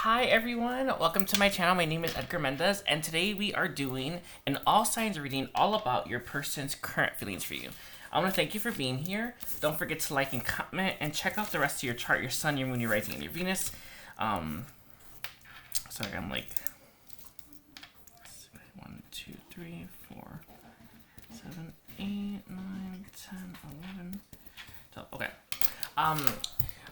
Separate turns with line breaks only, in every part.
Hi everyone, welcome to my channel. My name is Edgar Mendez, and today we are doing an all signs reading all about your person's current feelings for you. I want to thank you for being here. Don't forget to like and comment, and check out the rest of your chart, your sun, your moon, your rising, and your Venus. Sorry, I'm like 1, 2, 3, 4, 7, 8, 9, 10, 11, 12. Okay.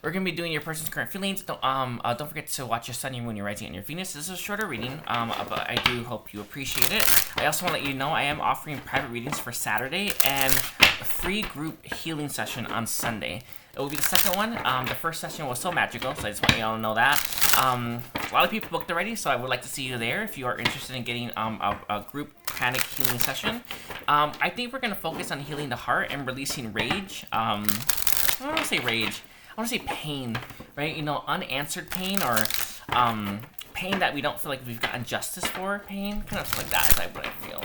We're going to be doing your person's current feelings. Don't forget to watch your sun, your moon, your rising, and your Venus. This is a shorter reading, but I do hope you appreciate it. I also want to let you know I am offering private readings for Saturday and a free group healing session on Sunday. It will be the second one. The first session was so magical, so I just want you all to know that. A lot of people booked already, so I would like to see you there if you are interested in getting a group panic healing session. I think we're going to focus on healing the heart and releasing rage. I don't want to say rage. I want to say pain, right? You know, unanswered pain or pain that we don't feel like we've gotten justice for. Pain, kind of like that is like what I feel.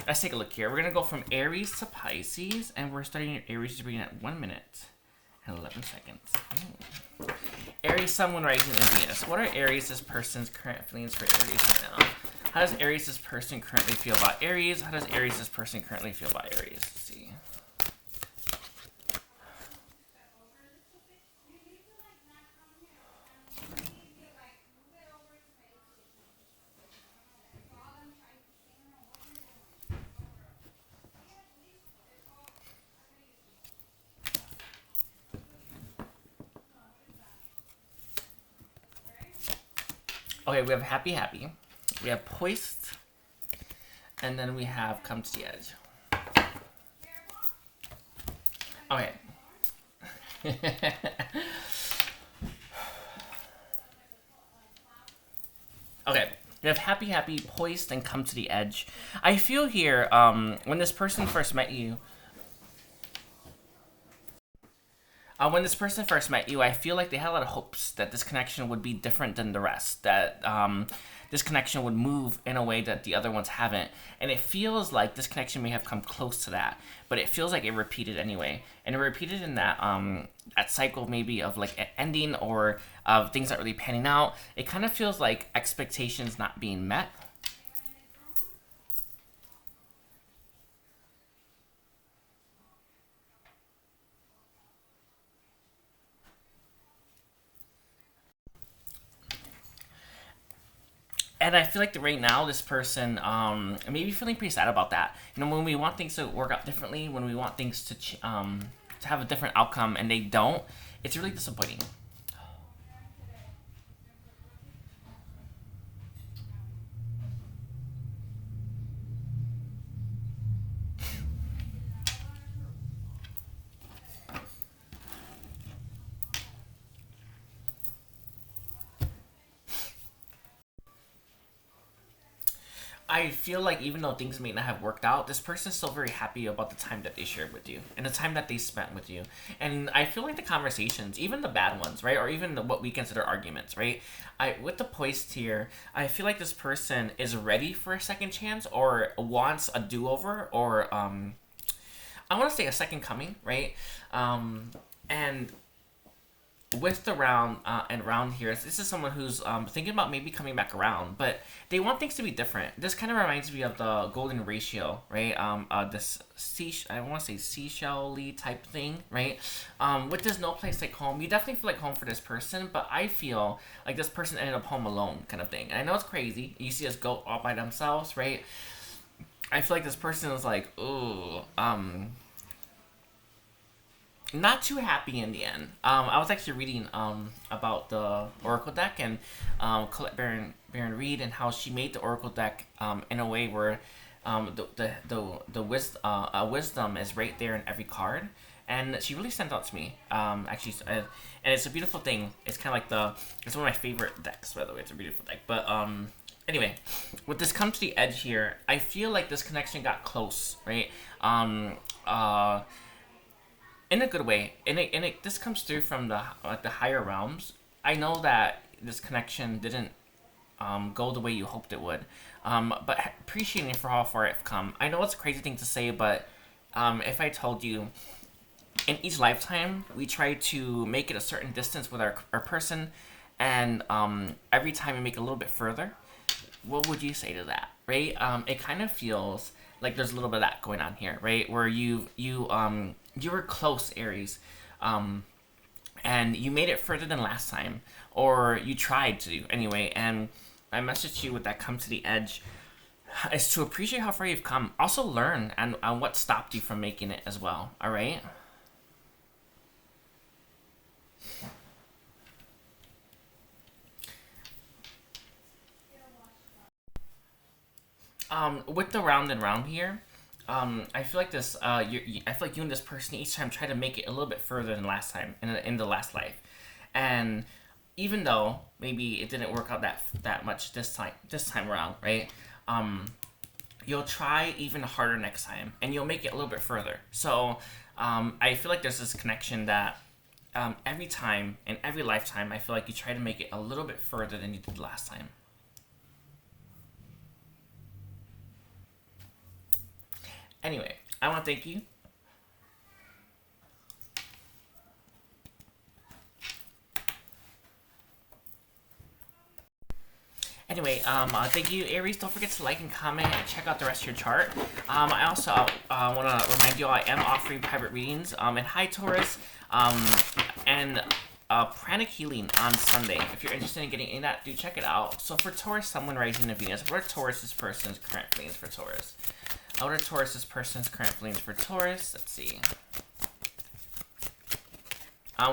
Let's take a look here. We're going to go from Aries to Pisces, and we're starting your Aries reading at 1 minute and 11 seconds. Ooh. Aries, Sun, Moon, Rising, and Venus. What are Aries' person's current feelings for Aries right now? How does Aries' person currently feel about Aries? How does Aries' person currently feel about Aries? Let's see. Okay, we have happy, happy. We have poised. And then we have come to the edge. Okay. Okay. We have happy, happy, poised, and come to the edge. I feel here, when this person first met you, I feel like they had a lot of hopes that this connection would be different than the rest, that this connection would move in a way that the other ones haven't. And it feels like this connection may have come close to that, but it feels like it repeated anyway. And it repeated in that that cycle maybe of like an ending or of things not really panning out. It kind of feels like expectations not being met. And I feel like right now, this person may be feeling pretty sad about that. You know, when we want things to work out differently, when we want things to have a different outcome and they don't, it's really disappointing. I feel like even though things may not have worked out, this person's still very happy about the time that they shared with you and the time that they spent with you. And I feel like the conversations, even the bad ones, right, or even what we consider arguments, right, with the poised here, I feel like this person is ready for a second chance or wants a do-over or I want to say a second coming, right? And with the round and round here, this is someone who's thinking about maybe coming back around, but they want things to be different. This kind of reminds me of the golden ratio, right? This I want to say seashell-y type thing, right? With this no place like home, you definitely feel like home for this person, but I feel like this person ended up home alone kind of thing. And I know it's crazy. You see us go all by themselves, right? I feel like this person is like, ooh, not too happy in the end. I was actually reading about the Oracle deck and Colette Baron Reed and how she made the Oracle deck in a way where the wisdom is right there in every card, and she really sent out to me. Actually, and it's a beautiful thing. It's kind of like it's one of my favorite decks, by the way. It's a beautiful deck, but anyway, with this come to the edge here, I feel like this connection got close, right? In a good way, and this comes through from the higher realms. I know that this connection didn't go the way you hoped it would, but appreciating it for how far it's come. I know it's a crazy thing to say, but if I told you, in each lifetime we try to make it a certain distance with our person, and every time you make it a little bit further, what would you say to that, right? It kind of feels like there's a little bit of that going on here, right? Where you were close, Aries, and you made it further than last time, or you tried to anyway. And my message to you with that come to the edge is to appreciate how far you've come. Also learn and what stopped you from making it as well. All right. With the round and round here, I feel like this. I feel like you and this person each time try to make it a little bit further than last time in the last life, and even though maybe it didn't work out that much this time around, right? You'll try even harder next time, and you'll make it a little bit further. So, I feel like there's this connection that every time in every lifetime, I feel like you try to make it a little bit further than you did last time. Anyway, I want to thank you. Anyway, thank you, Aries. Don't forget to like and comment and check out the rest of your chart. I also want to remind you all I am offering private readings. And hi, Taurus. And pranic healing on Sunday. If you're interested in getting in that, do check it out. So for Taurus, someone rising in Venus. What are Taurus's person's current feelings for Taurus? What are Taurus's person's current feelings for Taurus? Let's see.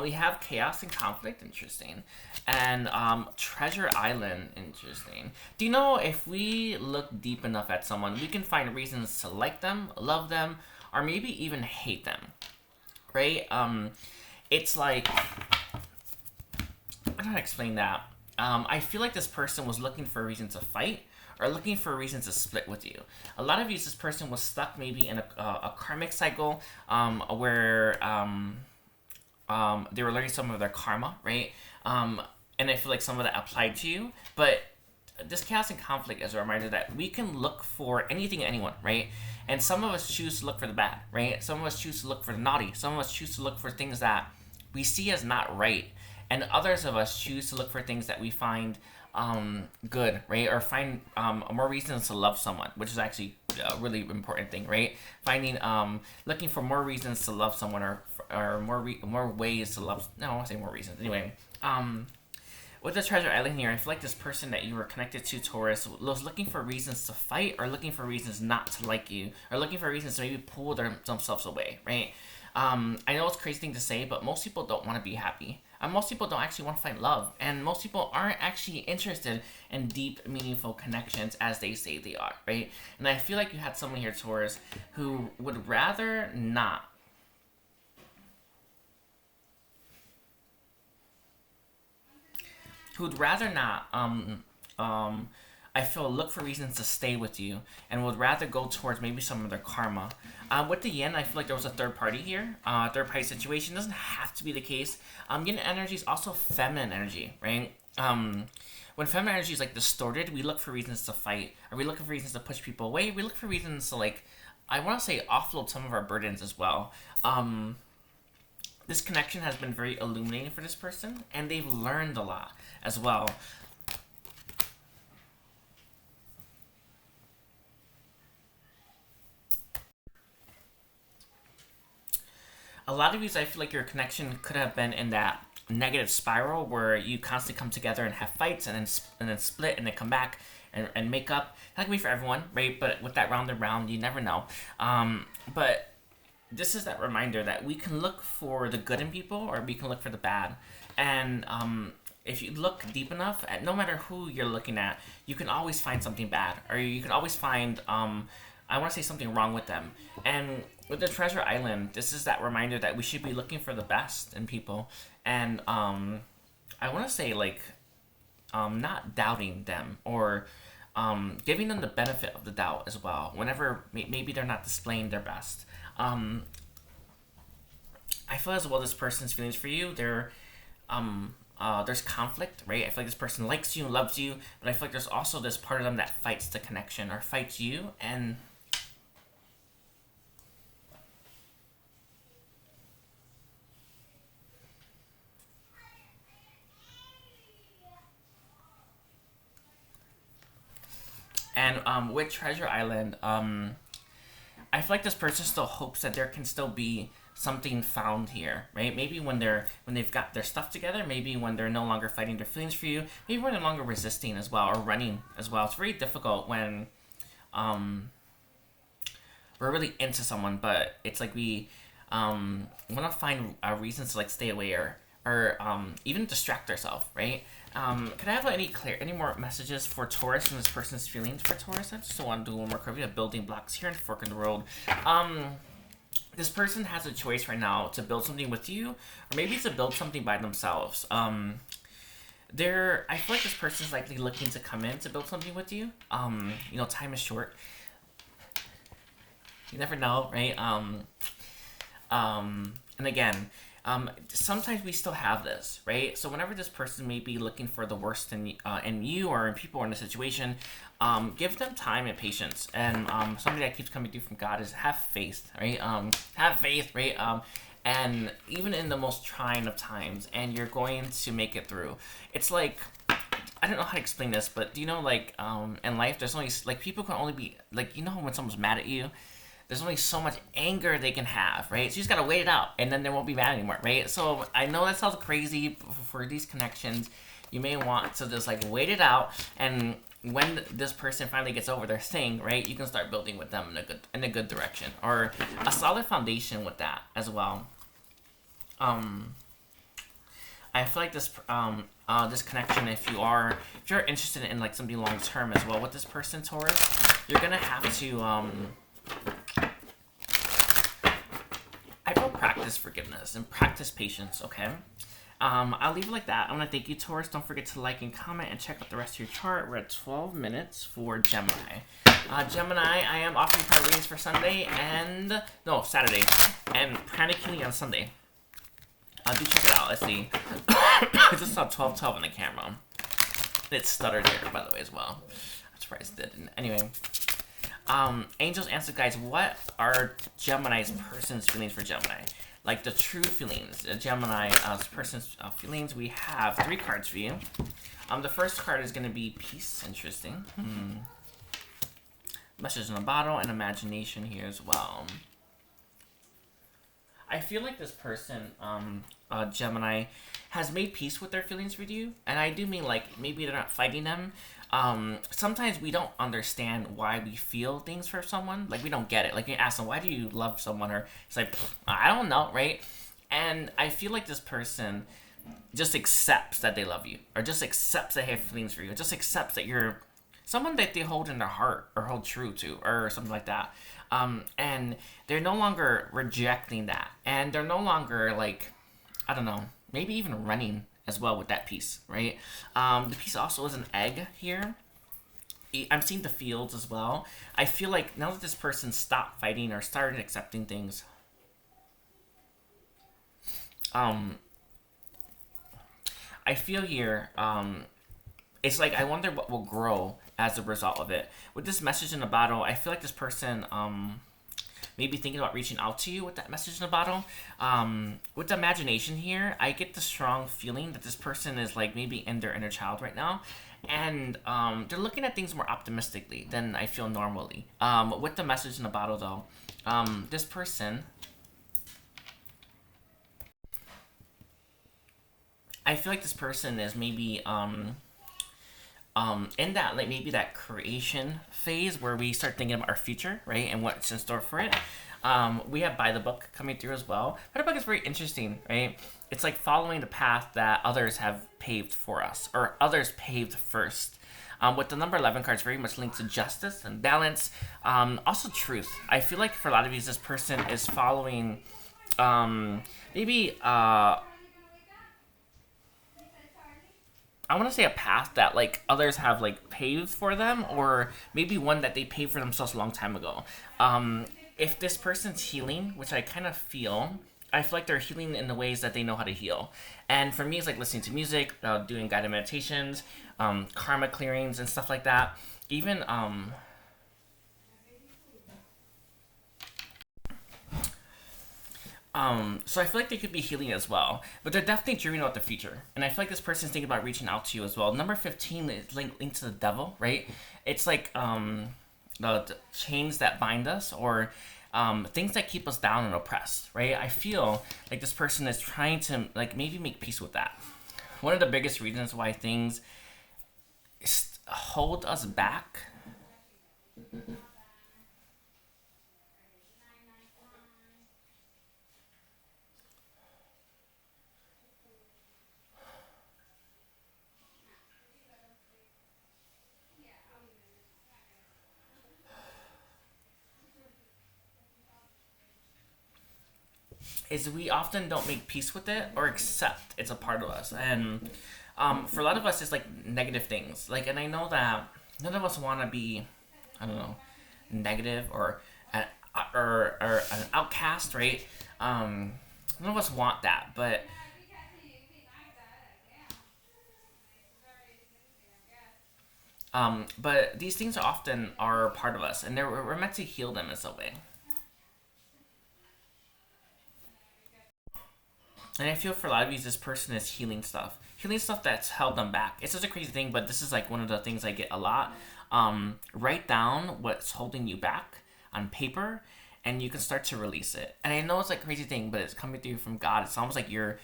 We have chaos and conflict, interesting, and treasure island, interesting. Do you know if we look deep enough at someone, we can find reasons to like them, love them, or maybe even hate them, right? It's like, I don't know how to explain that. I feel like this person was looking for a reason to fight, or looking for a reason to split with you. A lot of you, this person was stuck maybe in a karmic cycle where they were learning some of their karma, right? And I feel like some of that applied to you. But this chaos and conflict is a reminder that we can look for anything and anyone, right? And some of us choose to look for the bad, right? Some of us choose to look for the naughty. Some of us choose to look for things that we see as not right. And others of us choose to look for things that we find good, right? Or find more reasons to love someone, which is actually a really important thing, right? Finding, looking for more reasons to love someone, or more ways to love. No, I want to say more reasons. Anyway, with the treasure island here, I feel like this person that you were connected to, Taurus, was looking for reasons to fight, or looking for reasons not to like you, or looking for reasons to maybe pull themselves away, right? I know it's a crazy thing to say, but most people don't want to be happy. Most people don't actually want to find love, and most people aren't actually interested in deep, meaningful connections as they say they are, right? And I feel like you had someone here, Taurus, who would rather not. Who'd rather not, I feel, look for reasons to stay with you, and would rather go towards maybe some of their karma. With the yin, I feel like there was a third party here. Third party situation doesn't have to be the case. Yin energy is also feminine energy, right? When feminine energy is like distorted, we look for reasons to fight, or we look for reasons to push people away. We look for reasons to, like, I want to say, offload some of our burdens as well. This connection has been very illuminating for this person, and they've learned a lot as well. A lot of you, I feel like your connection could have been in that negative spiral where you constantly come together and have fights, and then split, and then come back and make up. That can be for everyone, right? But with that round and round, you never know. But this is that reminder that we can look for the good in people, or we can look for the bad. And if you look deep enough, at no matter who you're looking at, you can always find something bad, or you can always find, I want to say, something wrong with them. And with the treasure island, this is that reminder that we should be looking for the best in people. And I want to say, like, not doubting them, or giving them the benefit of the doubt as well, whenever maybe they're not displaying their best. I feel as well this person's feelings for you, there's conflict, right? I feel like this person likes you and loves you, but I feel like there's also this part of them that fights the connection, or fights you. And And with Treasure Island, I feel like this person still hopes that there can still be something found here, right? Maybe when they've got their stuff together, maybe when they're no longer fighting their feelings for you, maybe when they're no longer resisting as well or running as well. It's very difficult when we're really into someone, but it's like we want to find reasons to like stay away or even distract ourselves, right? Can I have any more messages for Taurus and this person's feelings for Taurus? I just want to do one more card. We have building blocks here and fork in the road. This person has a choice right now to build something with you, or maybe to build something by themselves. I feel like this person's likely looking to come in to build something with you. You know, time is short. You never know, right? And again, sometimes we still have this, right? So whenever this person may be looking for the worst in you or in people or in a situation, give them time and patience. And something that keeps coming through from God is have faith, right? Have faith, right? And even in the most trying of times, and you're going to make it through. It's like, I don't know how to explain this, but do you know, like, in life, there's only, like, people can only be, like, you know when someone's mad at you? There's only so much anger they can have, right? So you just gotta wait it out, and then they won't be mad anymore, right? So I know that sounds crazy for these connections. You may want to just, like, wait it out, and when this person finally gets over their thing, right, you can start building with them in a good direction, or a solid foundation with that as well. I feel like this this connection, if you're interested in like something long term as well with this person, Taurus, you're gonna have to I will practice forgiveness and practice patience. Okay. I'll leave it like that. I want to thank you, Taurus. Don't forget to like and comment and check out the rest of your chart. We're at 12 minutes for Gemini. Gemini, I am offering private readings for Saturday, and pranic healing on Sunday. Do check it out. Let's see. I just saw 1212 on the camera. It stuttered here, by the way, as well. I'm surprised it didn't. Anyway. Angels, answer, guys. What are Gemini's person's feelings for Gemini? Like the true feelings. Gemini person's feelings. We have 3 cards for you. The first card is going to be peace. Interesting. Message in a bottle and imagination here as well. I feel like this person, Gemini, has made peace with their feelings for you. And I do mean, like, maybe they're not fighting them. Sometimes we don't understand why we feel things for someone. Like, we don't get it. Like, you ask them, why do you love someone? Or it's like, I don't know, right? And I feel like this person just accepts that they love you. Or just accepts they have feelings for you. Or just accepts that you're someone that they hold in their heart or hold true to or something like that. And they're no longer rejecting that. And they're no longer, like, I don't know, maybe even running as well with that piece, right? The piece also is an egg here. I'm seeing the fields as well. I feel like now that this person stopped fighting or started accepting things, I feel here, it's like I wonder what will grow as a result of it. With this message in the bottle, I feel like this person maybe thinking about reaching out to you with that message in the bottle. With the imagination here, I get the strong feeling that this person is like maybe in their inner child right now. And they're looking at things more optimistically than I feel normally. With the message in the bottle though, this person, I feel like this person is maybe in that, like, maybe that creation phase where we start thinking about our future, right, and what's in store for it. We have By the Book coming through as well. By the Book is very interesting, right? It's like following the path that others have paved for us, or others paved first. With the number 11 cards, very much linked to justice and balance, also truth. I feel like for a lot of you, this person is following maybe I want to say a path that like others have like paved for them, or maybe one that they paved for themselves a long time ago. If this person's healing, which I kind of feel, I feel like they're healing in the ways that they know how to heal. And for me, it's like listening to music, doing guided meditations, karma clearings and stuff like that. Even So I feel like they could be healing as well, but they're definitely dreaming about the future. And I feel like this person's thinking about reaching out to you as well. Number 15 is linked to the devil, right? It's like the chains that bind us, or things that keep us down and oppressed, right? I feel like this person is trying to like maybe make peace with that. One of the biggest reasons why things hold us back is we often don't make peace with it or accept it's a part of us. And for a lot of us, it's like negative things. Like, and I know that none of us want to be, I don't know, negative or an outcast, right? None of us want that, but these things often are part of us, and we're meant to heal them in some way. And I feel for a lot of you, this person is healing stuff that's held them back. It's such a crazy thing, but this is like one of the things I get a lot. Write down what's holding you back on paper, and you can start to release it. And I know it's like a crazy thing, but it's coming through from God. It's almost like you're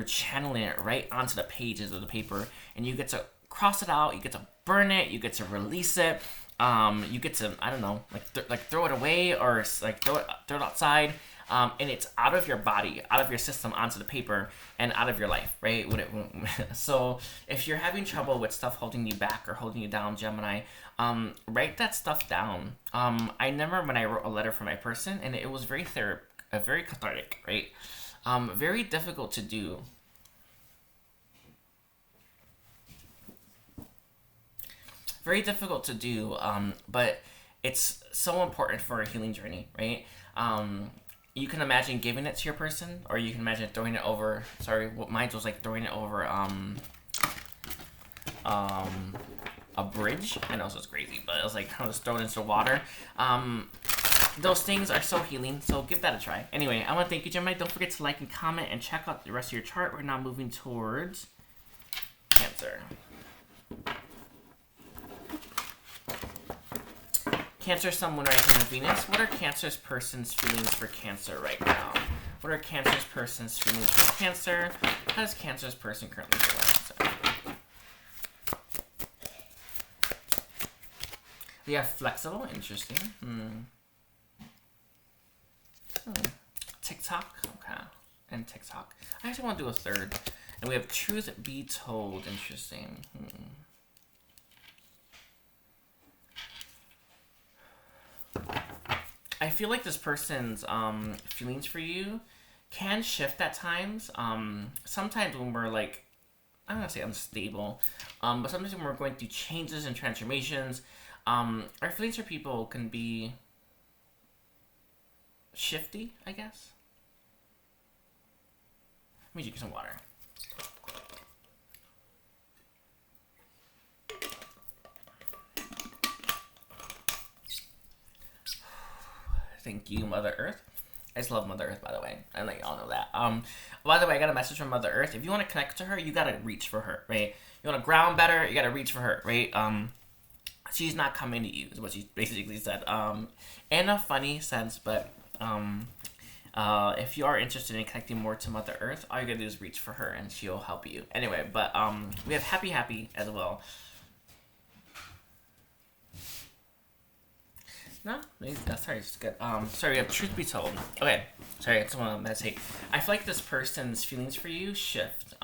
channeling it right onto the pages of the paper, and you get to cross it out. You get to burn it. You get to release it. You get to, I don't know, like throw it away, or like throw it outside. And it's out of your body, out of your system, onto the paper, and out of your life, right? So if you're having trouble with stuff holding you back or holding you down, Gemini, write that stuff down. I remember when I wrote a letter for my person, and it was very cathartic, right? Very difficult to do. Very difficult to do, but it's so important for a healing journey, right? You can imagine giving it to your person, or you can imagine throwing it over. Sorry, what mine was like throwing it over a bridge. I know this was crazy, but it was like kind of just throw it into water. Those things are so healing, so give that a try. Anyway, I want to thank you, Gemini. Don't forget to like and comment and check out the rest of your chart. We're now moving towards Cancer. Cancer, Sun, Moon, Rising, and Venus. What are Cancer's person's feelings for Cancer right now? What are Cancer's person's feelings for Cancer? How does Cancer's person currently feel about Cancer? We have flexible, interesting. TikTok, okay, and TikTok. I actually want to do a third. And we have truth be told, interesting. I feel like this person's feelings for you can shift at times. Sometimes when we're like, I'm not gonna say unstable, but sometimes when we're going through changes and transformations, our feelings for people can be shifty, I guess. Let me drink some water. Thank you, Mother Earth. I just love Mother Earth, by the way. I let y'all know that. By the way, I got a message from Mother Earth. If you want to connect to her, you gotta reach for her, right? You want to ground better, you gotta reach for her, right? She's not coming to you, is what she basically said. In a funny sense, but if you are interested in connecting more to Mother Earth, all you gotta do is reach for her, and she'll help you. Anyway, but we have Happy as well. No, maybe that's sorry, it's good. Sorry, we have truth be told. Okay, sorry, I just want to meditate. I feel like this person's feelings for you shift.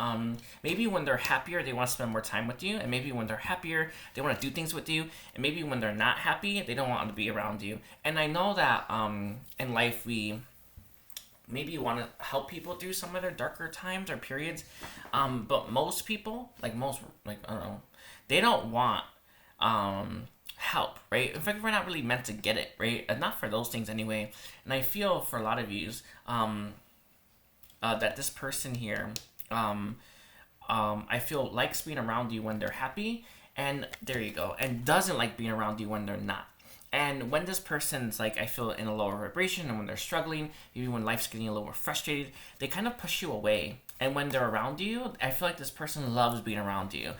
Maybe when they're happier, they want to spend more time with you, and maybe when they're happier, they want to do things with you, and maybe when they're not happy, they don't want to be around you. And I know that in life we maybe want to help people through some of their darker times or periods, but most people, I don't know, they don't want help, right? In fact, we're not really meant to get it, right? Not for those things anyway. And I feel for a lot of yous that this person here, I feel likes being around you when they're happy, and there you go, and doesn't like being around you when they're not. And when this person's like, I feel in a lower vibration, and when they're struggling, maybe when life's getting a little more frustrated, they kind of push you away. And when they're around you, I feel like this person loves being around you.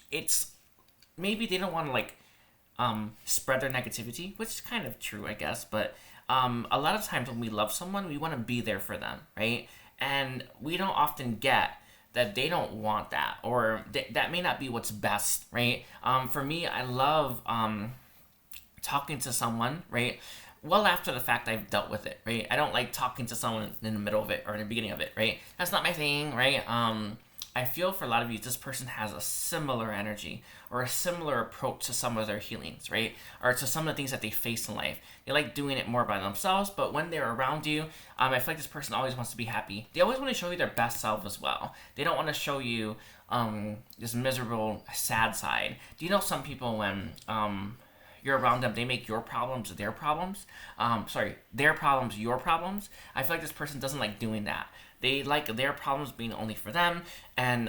It's maybe they don't want to like spread their negativity, which is kind of true, I guess. But a lot of times when we love someone, we want to be there for them, right? And we don't often get that they don't want that, or that may not be what's best, right? For me, I love talking to someone, right? Well, after the fact I've dealt with it, right? I don't like talking to someone in the middle of it or in the beginning of it, right? That's not my thing, right? I feel for a lot of you, this person has a similar energy or a similar approach to some of their healings, right? Or to some of the things that they face in life. They like doing it more by themselves, but when they're around you, I feel like this person always wants to be happy. They always want to show you their best self as well. They don't want to show you this miserable, sad side. Do you know some people when you're around them, they make your problems their problems? Their problems your problems. I feel like this person doesn't like doing that. They like their problems being only for them, and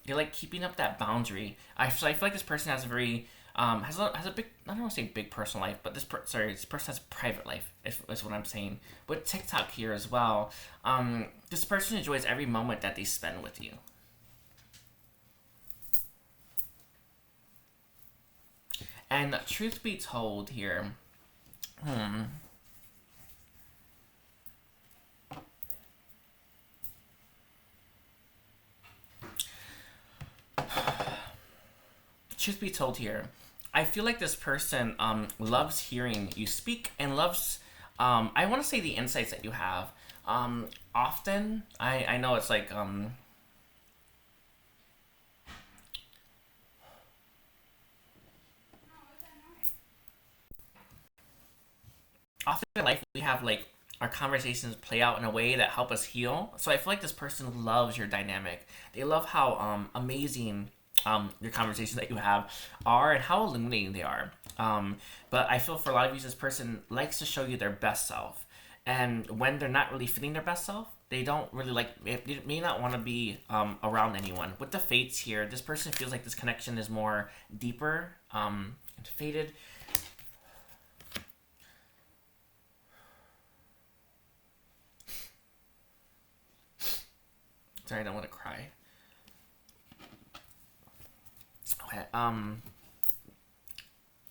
they like keeping up that boundary. I feel like this person has a very has a big, I don't want to say big personal life, but this person has a private life. Is what I'm saying. With TikTok here as well, this person enjoys every moment that they spend with you. And truth be told here, truth be told here, I feel like this person loves hearing you speak and loves, I want to say the insights that you have. Often, I know it's like, often in life we have like our conversations play out in a way that help us heal. So I feel like this person loves your dynamic. They love how amazing your conversations that you have are and how illuminating they are. But I feel for a lot of you, this person likes to show you their best self. And when they're not really feeling their best self, they don't really like, they may not want to be around anyone. With the fates here, this person feels like this connection is more deeper and faded. Sorry, I don't want to cry. Okay,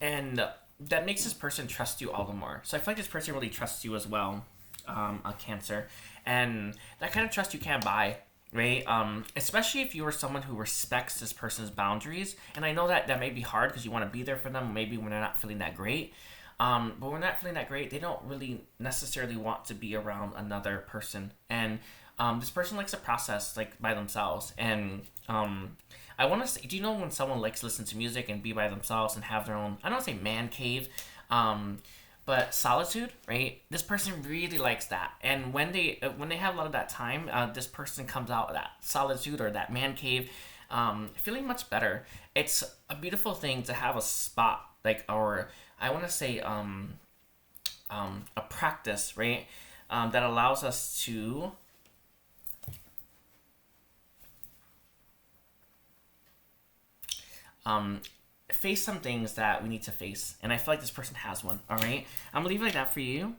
and that makes this person trust you all the more. So I feel like this person really trusts you as well, a Cancer, and that kind of trust you can't buy, right? Especially if you are someone who respects this person's boundaries. And I know that may be hard because you want to be there for them, maybe when they're not feeling that great. But when they're not feeling that great, they don't really necessarily want to be around another person. And this person likes to process like by themselves. And I want to say, do you know when someone likes to listen to music and be by themselves and have their own, I don't want to say man cave, but solitude, right? This person really likes that. And when they have a lot of that time, this person comes out of that solitude or that man cave, feeling much better. It's a beautiful thing to have a spot, like, or I want to say a practice, right? That allows us to face some things that we need to face. And I feel like this person has one, all right? I'm gonna leave it like that for you.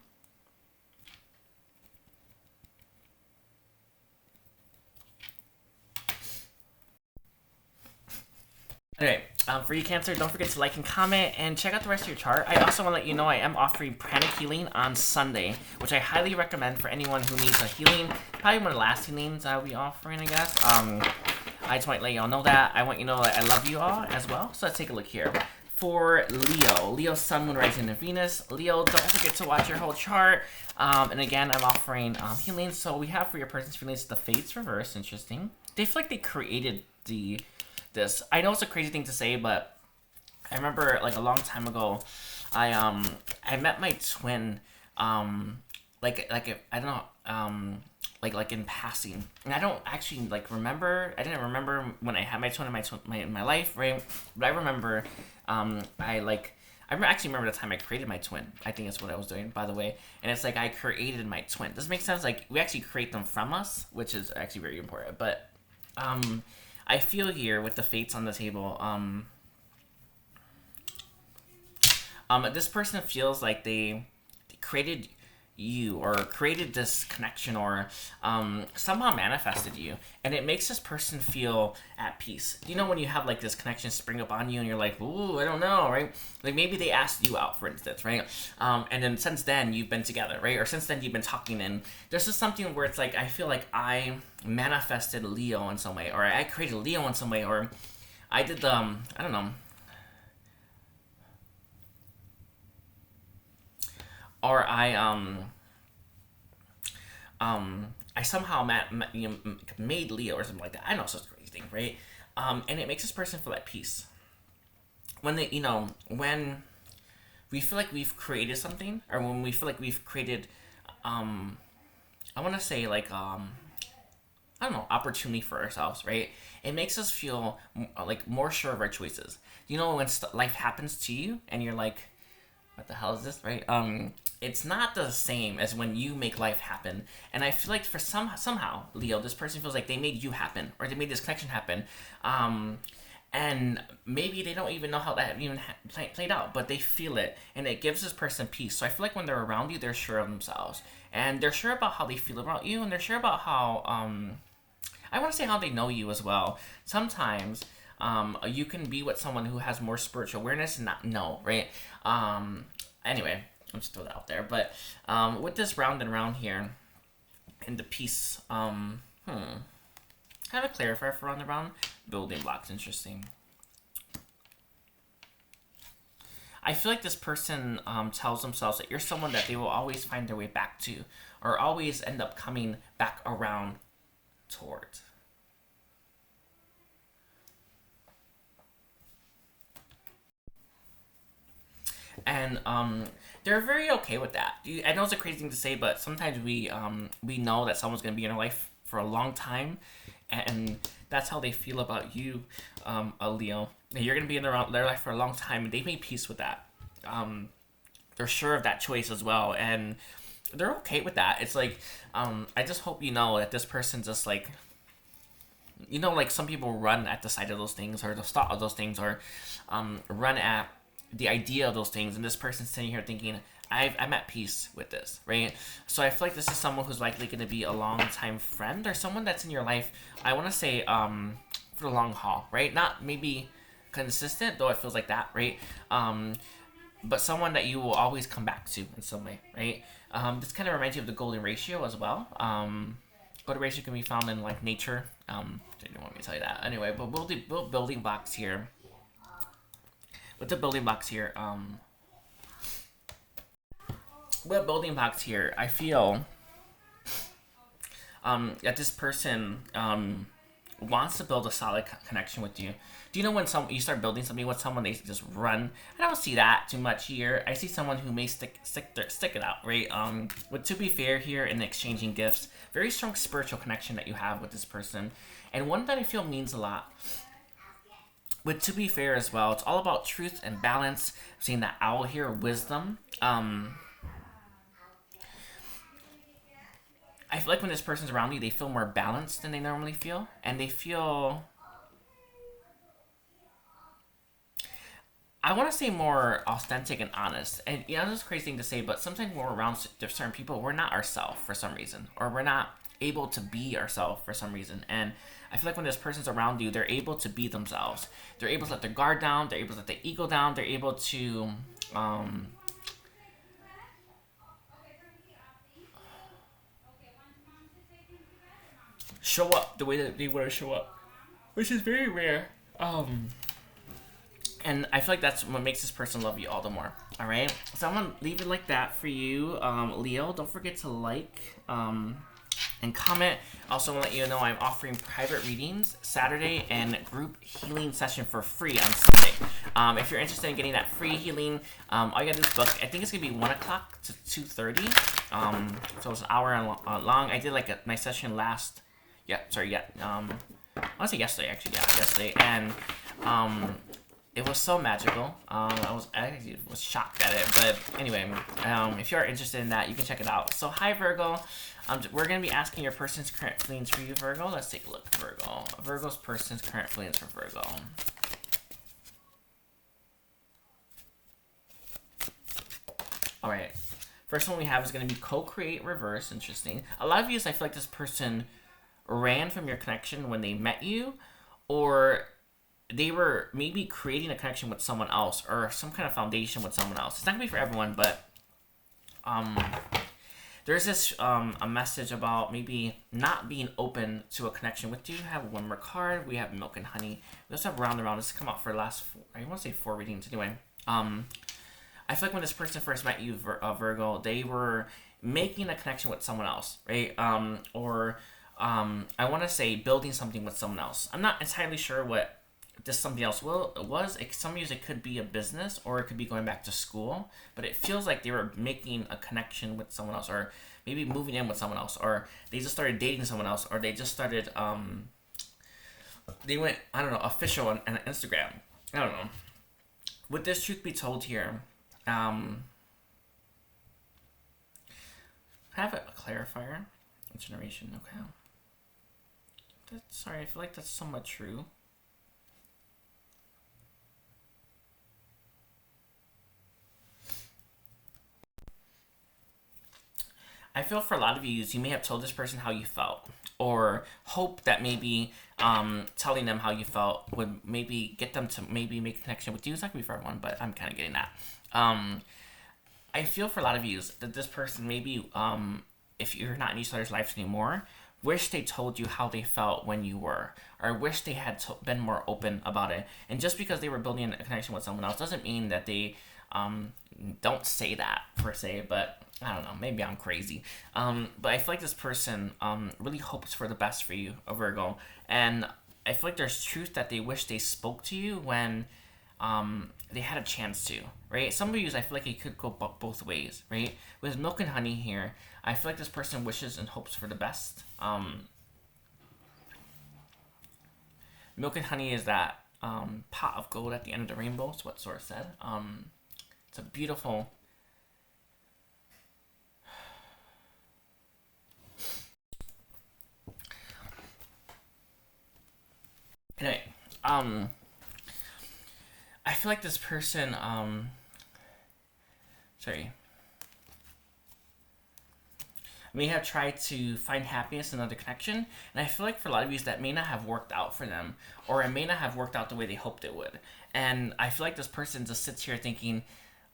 Okay, for you Cancer, don't forget to like and comment and check out the rest of your chart. I also want to let you know I am offering pranic healing on Sunday, which I highly recommend for anyone who needs a healing. Probably one of the last healings I'll be offering, I guess. I just want to let y'all know that. I want you to know that I love you all as well. So let's take a look here. For Leo, Sun, Moon, Rising, and Venus. Leo, don't forget to watch your whole chart. And again, I'm offering healing. So we have for your person's feelings the Fates reverse. Interesting. They feel like they created this. I know it's a crazy thing to say, but I remember like a long time ago, I met my twin, like I don't know, like in passing, and I don't actually like remember. I didn't remember when I had my twin in my life, right? But I remember, I actually remember the time I created my twin. I think that's what I was doing, by the way. And it's like I created my twin. Does it make sense? Like we actually create them from us, which is actually very important. But I feel here with the Fates on the table, This person feels like they created you, or created this connection, or somehow manifested you, and it makes this person feel at peace. You know, when you have like this connection spring up on you and you're like, ooh, I don't know, right? Like maybe they asked you out, for instance, right? And then since then you've been together, right? Or since then you've been talking, and there's just something where it's like, I feel like I manifested Leo in some way, or I created Leo in some way, or I did the I don't know, or I somehow made Leo or something like that. I know, such a crazy thing, right? And it makes this person feel at peace when they, when we feel like we've created something, or when we feel like we've created, I want to say like I don't know, opportunity for ourselves, right? It makes us feel like more sure of our choices. You know, when life happens to you and you're like, what the hell is this, right? It's not the same as when you make life happen. And I feel like for somehow, Leo, this person feels like they made you happen, or they made this connection happen. And maybe they don't even know how that even played out, but they feel it, and it gives this person peace. So I feel like when they're around you, they're sure of themselves, and they're sure about how they feel about you, and they're sure about how, I want to say how they know you as well. Sometimes you can be with someone who has more spiritual awareness and not know, right? Anyway, I'll just throw that out there. But with this round and round here, and the piece, kind of a clarifier for round and round. Building blocks, interesting. I feel like this person tells themselves that you're someone that they will always find their way back to, or always end up coming back around towards. And they're very okay with that. I know it's a crazy thing to say, but sometimes we know that someone's going to be in our life for a long time, and that's how they feel about you, Leo. You're going to be in their life for a long time, and they made peace with that. They're sure of that choice as well, and they're okay with that. It's like, I just hope you know that this person just like, like some people run at the sight of those things, or the thought of those things, or run at the idea of those things, and this person's sitting here thinking, I'm at peace with this, right? So I feel like this is someone who's likely going to be a long-time friend, or someone that's in your life, I want to say, for the long haul, right? Not maybe consistent, though it feels like that, right? But someone that you will always come back to in some way, right? This kind of reminds you of the golden ratio as well. Golden ratio can be found in like nature. Didn't want me to tell you that. Anyway, but we'll build building blocks here. With the building blocks here, I feel that this person wants to build a solid connection with you. Do you know when you start building something with someone, they just run? I don't see that too much here. I see someone who may stick it out, right? But to be fair here, in exchanging gifts, very strong spiritual connection that you have with this person, and one that I feel means a lot. With to be fair as well, it's all about truth and balance. I'm seeing that owl here, wisdom. I feel like when this person's around you, they feel more balanced than they normally feel, and they feel, I want to say, more authentic and honest. And this is a crazy thing to say, but sometimes when we're around certain people, we're not ourselves for some reason, or we're not able to be ourselves for some reason. And I feel like when this person's around you, they're able to be themselves. They're able to let their guard down. They're able to let their ego down. They're able to show up the way that they want to show up, which is very rare. And I feel like that's what makes this person love you all the more. All right, so I'm gonna leave it like that for you, Leo. Don't forget to like and comment. Also, want to let you know I'm offering private readings Saturday and group healing session for free on Sunday. If you're interested in getting that free healing, all you gotta do is book. I think it's gonna be 1 o'clock to 2:30. So it's an hour long. I did like my session last. I want to say yesterday, actually. Yeah, yesterday, and it was so magical. I was shocked at it, but anyway, if you are interested in that, you can check it out. So hi, Virgo. We're going to be asking your person's current feelings for you, Virgo. Let's take a look, Virgo. Virgo's person's current feelings for Virgo. All right. First one we have is going to be co-create reverse. Interesting. A lot of you, I feel like this person ran from your connection when they met you, or they were maybe creating a connection with someone else or some kind of foundation with someone else. It's not going to be for everyone, but there's this a message about maybe not being open to a connection with you. We have one more card. We have milk and honey. We also have round and round. This has come out for the last I want to say 4 readings anyway. I feel like when this person first met you, Virgo, they were making a connection with someone else, right? Or I want to say building something with someone else. I'm not entirely sure what this something else was. Some years it could be a business, or it could be going back to school, but it feels like they were making a connection with someone else, or maybe moving in with someone else, or they just started dating someone else, or they just started they went, I don't know, official on Instagram. I don't know. With this truth be told here, I have a clarifier. Generation, okay. Sorry, I feel like that's somewhat true. I feel for a lot of you may have told this person how you felt, or hope that maybe telling them how you felt would maybe get them to maybe make a connection with you. It's not going to be for everyone, but I'm kind of getting that. I feel for a lot of you that this person maybe, if you're not in each other's lives anymore, wish they told you how they felt when you were, or wish they had been more open about it. And just because they were building a connection with someone else doesn't mean that they don't say that per se, but I don't know, maybe I'm crazy. But I feel like this person really hopes for the best for you, a Virgo. And I feel like there's truth that they wish they spoke to you when they had a chance to, right? Some of you, I feel like it could go both ways, right? With milk and honey here, I feel like this person wishes and hopes for the best. Milk and honey is that pot of gold at the end of the rainbow. That's what Source said. It's a beautiful... Anyway, I feel like this person, may have tried to find happiness in another connection, and I feel like for a lot of you that may not have worked out for them, or it may not have worked out the way they hoped it would. And I feel like this person just sits here thinking,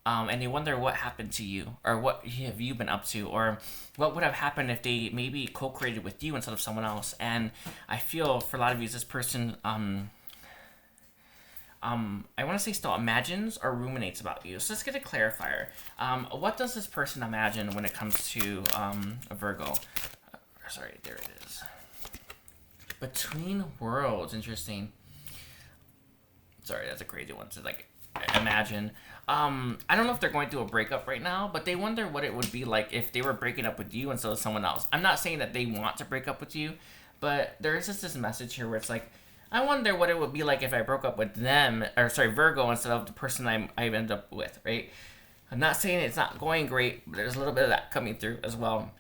and they wonder what happened to you, or what have you been up to, or what would have happened if they maybe co-created with you instead of someone else. And I feel for a lot of you, this person, I want to say still imagines or ruminates about you. So let's get a clarifier. What does this person imagine when it comes to a Virgo? Sorry, there it is. Between worlds, interesting. Sorry, that's a crazy one to like imagine. I don't know if they're going through a breakup right now, but they wonder what it would be like if they were breaking up with you instead of someone else. I'm not saying that they want to break up with you, but there is just this message here where it's like, I wonder what it would be like if I broke up with them, or sorry, Virgo, instead of the person I ended up with, right? I'm not saying it's not going great, but there's a little bit of that coming through as well.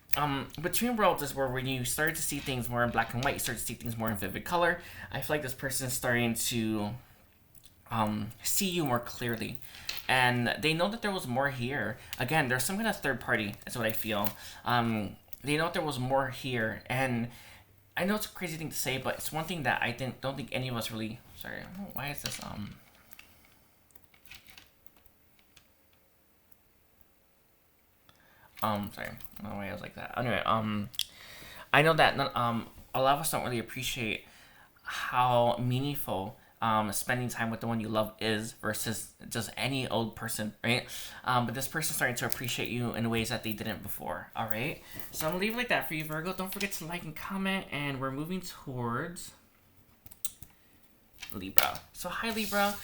Between worlds is where when you start to see things more in black and white, you start to see things more in vivid color. I feel like this person is starting to see you more clearly. And they know that there was more here. Again, there's some kind of third party, that's what I feel. They know that there was more here, and I know it's a crazy thing to say, but it's one thing that I don't think any of us really... Sorry, I don't know, why is this... sorry, I don't know why I was like that. Anyway, I know that a lot of us don't really appreciate how meaningful spending time with the one you love is versus just any old person, right? But this person's starting to appreciate you in ways that they didn't before, all right? So I'm gonna leave it like that for you, Virgo. Don't forget to like and comment, and we're moving towards Libra. So hi, Libra.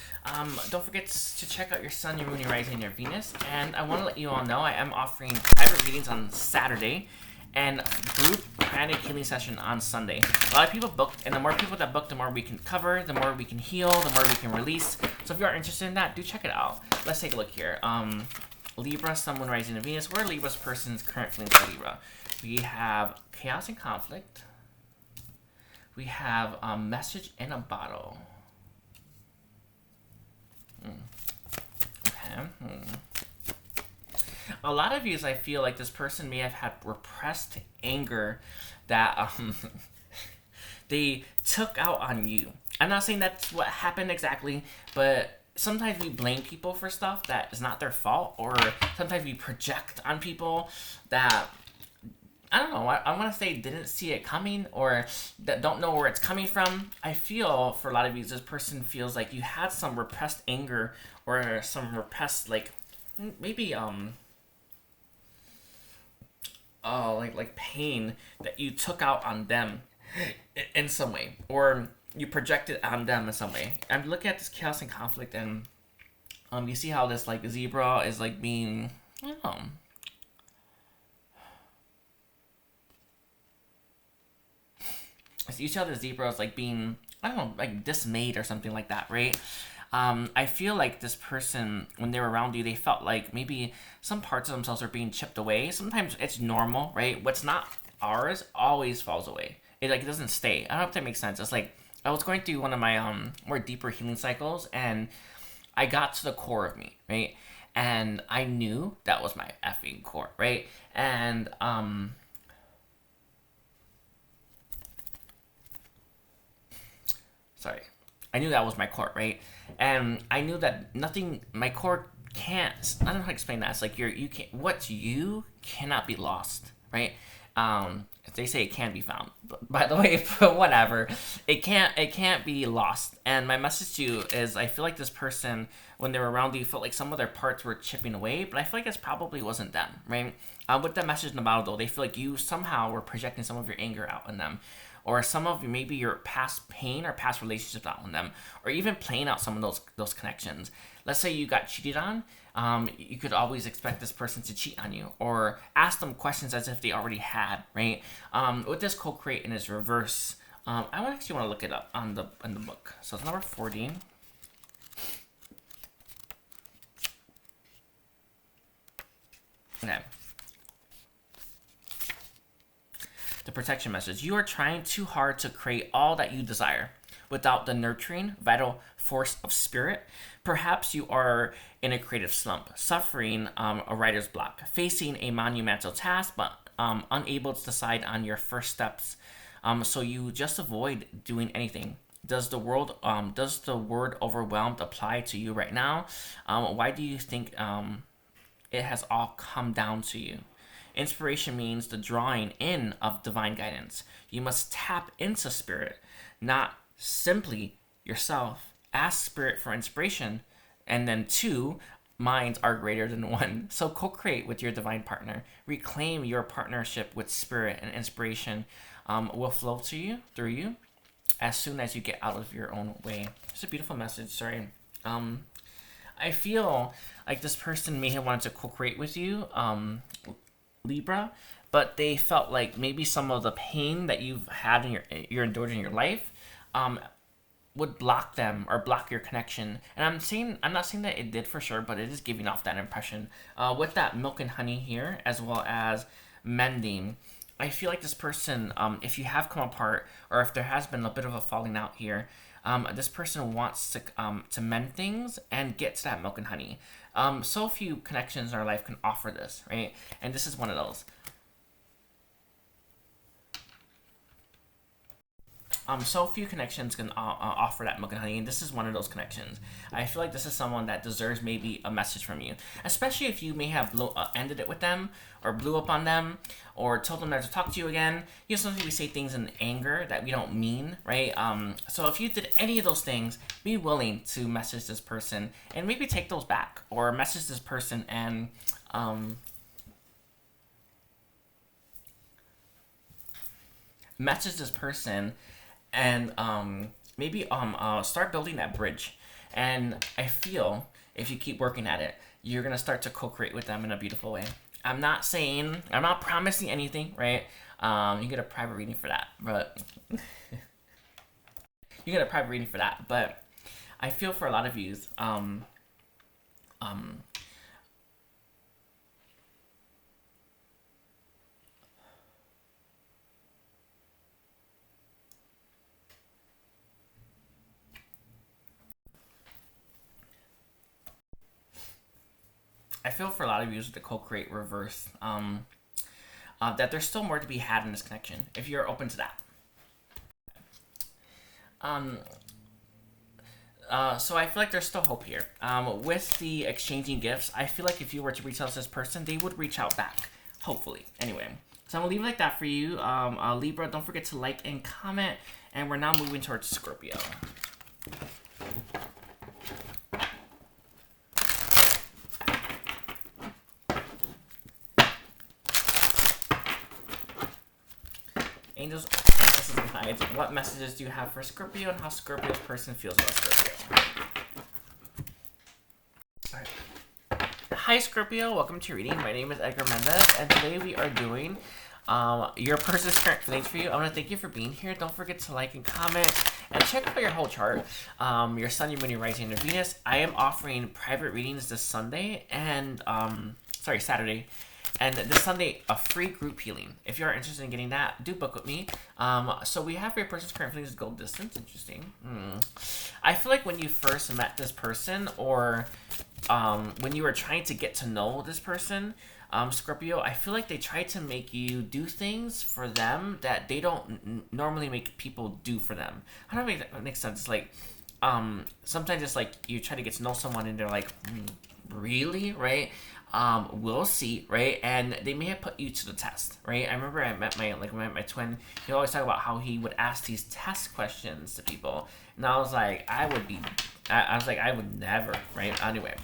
Don't forget to check out your Sun, your Moon, your Rising, and your Venus. And I want to let you all know I am offering private readings on Saturday and group pranic healing session on Sunday. A lot of people booked, and the more people that book, the more we can cover, the more we can heal, the more we can release. So if you are interested in that, do check it out. Let's take a look here. Libra, Sun, Moon, Rising, and Venus. Where are Libra's person's current feelings by Libra? We have chaos and conflict. We have a message in a bottle. Okay. a lot of you, I feel like this person may have had repressed anger that they took out on you. I'm not saying that's what happened exactly, but sometimes we blame people for stuff that is not their fault, or sometimes we project on people that, I don't know, I want to say didn't see it coming, or that don't know where it's coming from. I feel for a lot of you, this person feels like you had some repressed anger or some repressed, like, maybe, like pain that you took out on them in some way, or you projected on them in some way. I'm looking at this chaos and conflict, and you see how this like zebra is like being, I don't know. You see how the zebra is like being, I don't know, like dismayed or something like that, right? I feel like this person, when they're around you, they felt like maybe some parts of themselves are being chipped away. Sometimes it's normal, right? What's not ours always falls away. It like doesn't stay. I don't know if that makes sense. It's like I was going through one of my more deeper healing cycles, and I got to the core of me, right? And I knew that was my effing core, right? And sorry, I knew that was my core, right? And I knew that nothing, my core can't, I don't know how to explain that. It's like you can't, what's you cannot be lost, right? They say it can be found, but by the way, but whatever, it can't be lost. And my message to you is, I feel like this person, when they were around you, felt like some of their parts were chipping away, but I feel like it probably wasn't them, right? With that message in the bottle, though, they feel like you somehow were projecting some of your anger out on them, or some of maybe your past pain or past relationships out on them, or even playing out some of those connections. Let's say you got cheated on. You could always expect this person to cheat on you, or ask them questions as if they already had, right? With this co-create in its reverse, I actually want to look it up in the book. So it's number 40. Okay. The protection message. You are trying too hard to create all that you desire without the nurturing, vital force of spirit. Perhaps you are in a creative slump, suffering a writer's block, facing a monumental task, but unable to decide on your first steps. So you just avoid doing anything. Does the word overwhelmed apply to you right now? Why do you think it has all come down to you? Inspiration means the drawing in of divine guidance. You must tap into spirit, not simply yourself. Ask spirit for inspiration, and then 2 minds are greater than 1. So co-create with your divine partner. Reclaim your partnership with spirit, and inspiration will flow to you, through you, as soon as you get out of your own way. It's a beautiful message. Sorry. I feel like this person may have wanted to co-create with you, Libra, but they felt like maybe some of the pain that you've had in you're endured in your life would block them or block your connection. And I'm not saying that it did for sure, but it is giving off that impression. With that milk and honey here, as well as mending, I feel like this person, if you have come apart, or if there has been a bit of a falling out here, this person wants to mend things and get to that milk and honey. So few connections in our life can offer this, right? And this is one of those. So few connections can offer that milk and honey, and this is one of those connections. I feel like this is someone that deserves maybe a message from you, especially if you may have ended it with them, or blew up on them, or told them never to talk to you again. You know, sometimes we say things in anger that we don't mean, right? So if you did any of those things, be willing to message this person and maybe take those back, or message this person and message this person and maybe start building that bridge. And I feel if you keep working at it, you're gonna start to co-create with them in a beautiful way. I'm not promising anything, right? You get a private reading for that, but but I feel for a lot of you, I feel for a lot of you with the co-create reverse, that there's still more to be had in this connection, if you're open to that. So I feel like there's still hope here. With the exchanging gifts, I feel like if you were to reach out to this person, they would reach out back. Hopefully. Anyway, so I'm going to leave it like that for you. Libra, don't forget to like and comment. And we're now moving towards Scorpio. Angels, ancestors, and guides, what messages do you have for Scorpio and how Scorpio's person feels about Scorpio? Alright. Hi Scorpio, welcome to your reading. My name is Edgar Mendez, and today we are doing your person's current feelings for you. I want to thank you for being here. Don't forget to like and comment, and check out your whole chart. Your sun, your moon, your rising, and your Venus. I am offering private readings this Sunday and Saturday. And this Sunday, a free group healing. If you are interested in getting that, do book with me. So we have for your person's current feelings goal distance. Interesting. I feel like when you first met this person, or when you were trying to get to know this person, Scorpio, I feel like they try to make you do things for them that they don't normally make people do for them. I don't know if that makes sense. Like, sometimes it's like you try to get to know someone and they're like, really, right? We'll see, right? And they may have put you to the test, right? I remember I met my twin. He always talk about how he would ask these test questions to people, and I was like, I would never, right? Anyway,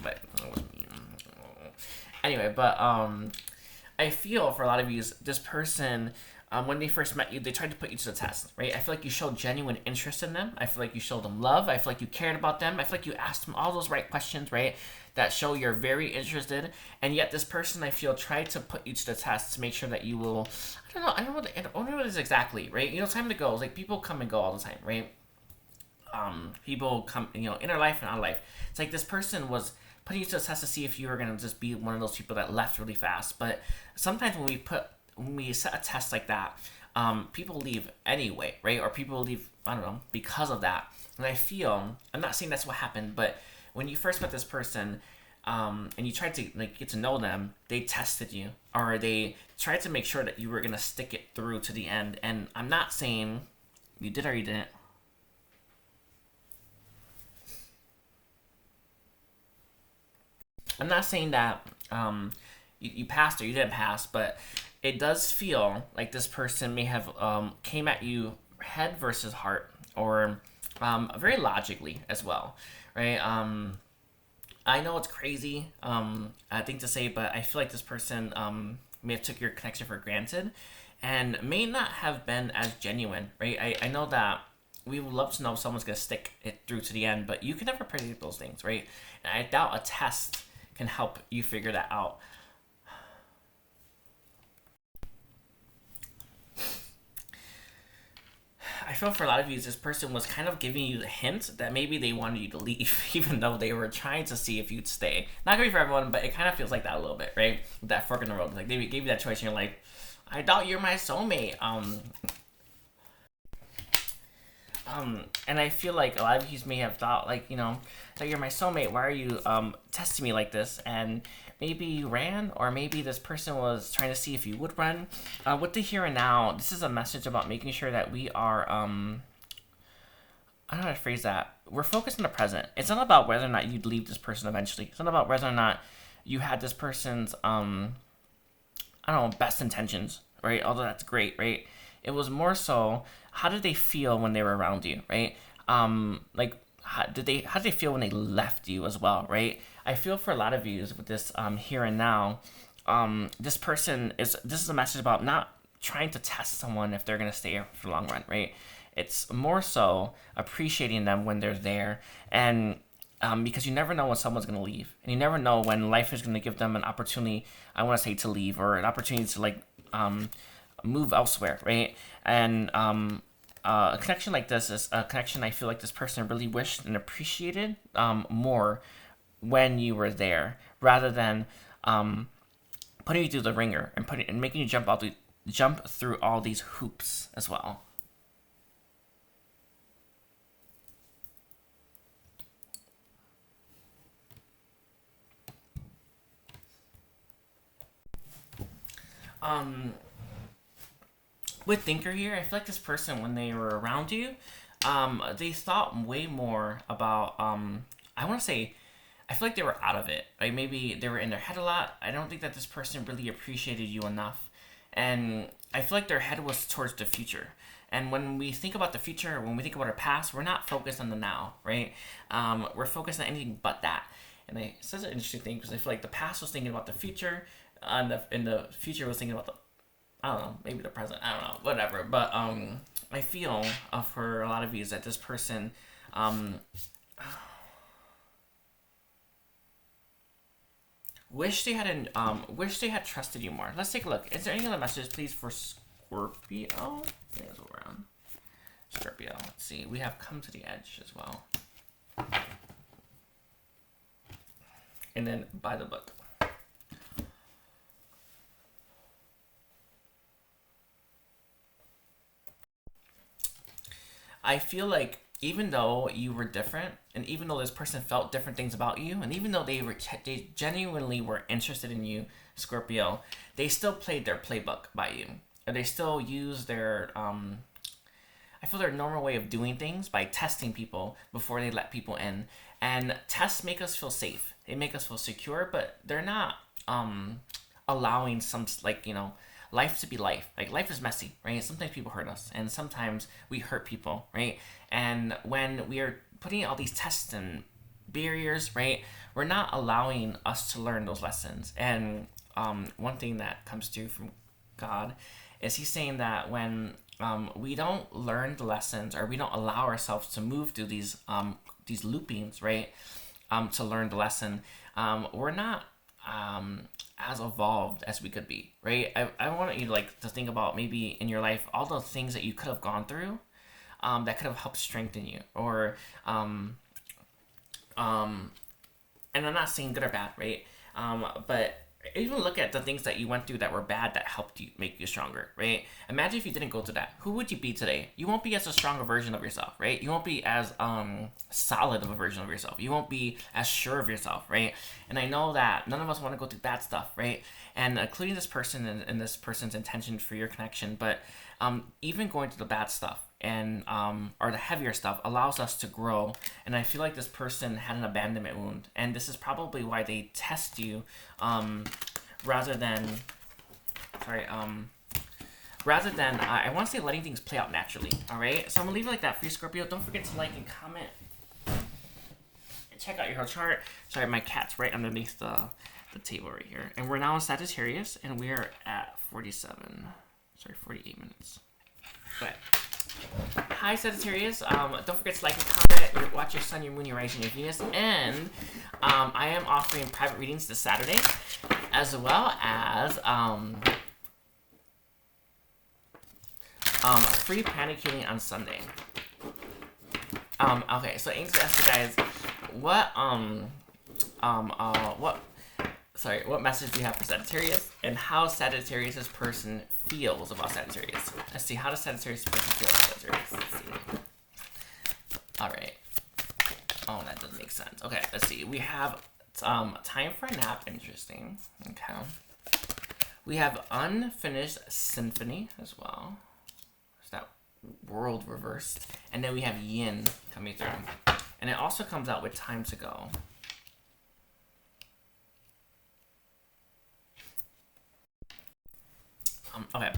but I feel for a lot of you, this person, when they first met you, they tried to put you to the test, right? I feel like you showed genuine interest in them. I feel like you showed them love. I feel like you cared about them. I feel like you asked them all those right questions, right? That show you're very interested. And yet this person, I feel, tried to put you to the test to make sure that you will, I don't know what it is exactly, right? You know, time to go. It's like people come and go all the time, right? People come, in our life and out of life. It's like this person was putting you to the test to see if you were going to just be one of those people that left really fast. But sometimes when we set a test like that, people leave anyway, right? Or people leave, I don't know, because of that. And I feel, I'm not saying that's what happened, but when you first met this person, and you tried to get to know them, they tested you, or they tried to make sure that you were gonna stick it through to the end. And I'm not saying you did or you didn't. I'm not saying that you passed or you didn't pass, but it does feel like this person may have came at you head versus heart, or very logically as well, right? I know it's crazy, I think to say, but I feel like this person may have took your connection for granted and may not have been as genuine, right? I know that we would love to know if someone's going to stick it through to the end, but you can never predict those things, right? And I doubt a test can help you figure that out. I feel for a lot of you, this person was kind of giving you the hint that maybe they wanted you to leave, even though they were trying to see if you'd stay. Not gonna be for everyone, but it kind of feels like that a little bit, right? That fork in the road. Like, they gave you that choice and you're like, I doubt you're my soulmate. And I feel like a lot of you may have thought, like, that you're my soulmate. Why are you testing me like this? And maybe you ran, or maybe this person was trying to see if you would run. With the here and now, this is a message about making sure that we are, I don't know how to phrase that. We're focused on the present. It's not about whether or not you'd leave this person eventually. It's not about whether or not you had this person's, best intentions, right? Although that's great, right? It was more so, how did they feel when they were around you, right? How did they feel when they left you as well, right? I feel for a lot of you with this here and now, this is a message about not trying to test someone if they're gonna stay here for the long run, right? It's more so appreciating them when they're there, and because you never know when someone's gonna leave, and you never know when life is gonna give them an opportunity. I want to say to leave, or an opportunity to move elsewhere, right? And a connection like this is a connection I feel like this person really wished and appreciated more when you were there, rather than putting you through the ringer and making you jump through all these hoops as well. with Thinker here, I feel like this person, when they were around you, they thought way more about, I want to say, I feel like they were out of it. Like maybe they were in their head a lot. I don't think that this person really appreciated you enough. And I feel like their head was towards the future. And when we think about the future, when we think about our past, we're not focused on the now, right? We're focused on anything but that. And it's such an interesting thing because I feel like the past was thinking about the future, and the future was thinking about the, I don't know, maybe the present. I don't know, whatever. But I feel for a lot of you is that this person, wish they had trusted you more. Let's take a look. Is there any other messages, please, for Scorpio? I think it's around Scorpio. Let's see. We have come to the edge as well, and then by the book. I feel like even though you were different, and even though this person felt different things about you, and even though they genuinely were interested in you, Scorpio, they still played their playbook by you. And they still use their, I feel their normal way of doing things by testing people before they let people in. And tests make us feel safe. They make us feel secure, but they're not allowing some, like, you know, life to be life. Like, life is messy, right? Sometimes people hurt us, and sometimes we hurt people, right? And when we are putting all these tests and barriers, right, we're not allowing us to learn those lessons. And one thing that comes through from God is he's saying that when we don't learn the lessons, or we don't allow ourselves to move through these loopings, right, to learn the lesson, we're not as evolved as we could be, right? I want you to think about maybe in your life all the things that you could have gone through that could have helped strengthen you, or and I'm not saying good or bad, right? But even look at the things that you went through that were bad that helped you make you stronger, right? Imagine if you didn't go through that. Who would you be today? You won't be as a stronger version of yourself, right? You won't be as solid of a version of yourself. You won't be as sure of yourself, right? And I know that none of us want to go through bad stuff, right? And including this person and this person's intention for your connection, but even going through the bad stuff and or the heavier stuff allows us to grow. And I feel like this person had an abandonment wound, and this is probably why they test you rather than I want to say letting things play out naturally. All right, so I'm gonna leave it like that for you, Scorpio. Don't forget to like and comment and check out your whole chart. Sorry, my cat's right underneath the table right here. And we're now in Sagittarius, and we are at 48 minutes. But hi, Sagittarius. Don't forget to like and comment. Watch your sun, your moon, your rising, your Venus. And I am offering private readings this Saturday, as well as free panic healing on Sunday. Okay, so Angel asked you guys, what message do you have for Sagittarius, and how Sagittarius' person feels about Sagittarius? Let's see, how does Sagittarius' person feel about Sagittarius? Let's see. Alright. Oh, that doesn't make sense. Okay, let's see. We have time for a nap. Interesting. Okay. We have unfinished symphony as well. There's that world reversed. And then we have yin coming through. And it also comes out with time to go. Okay.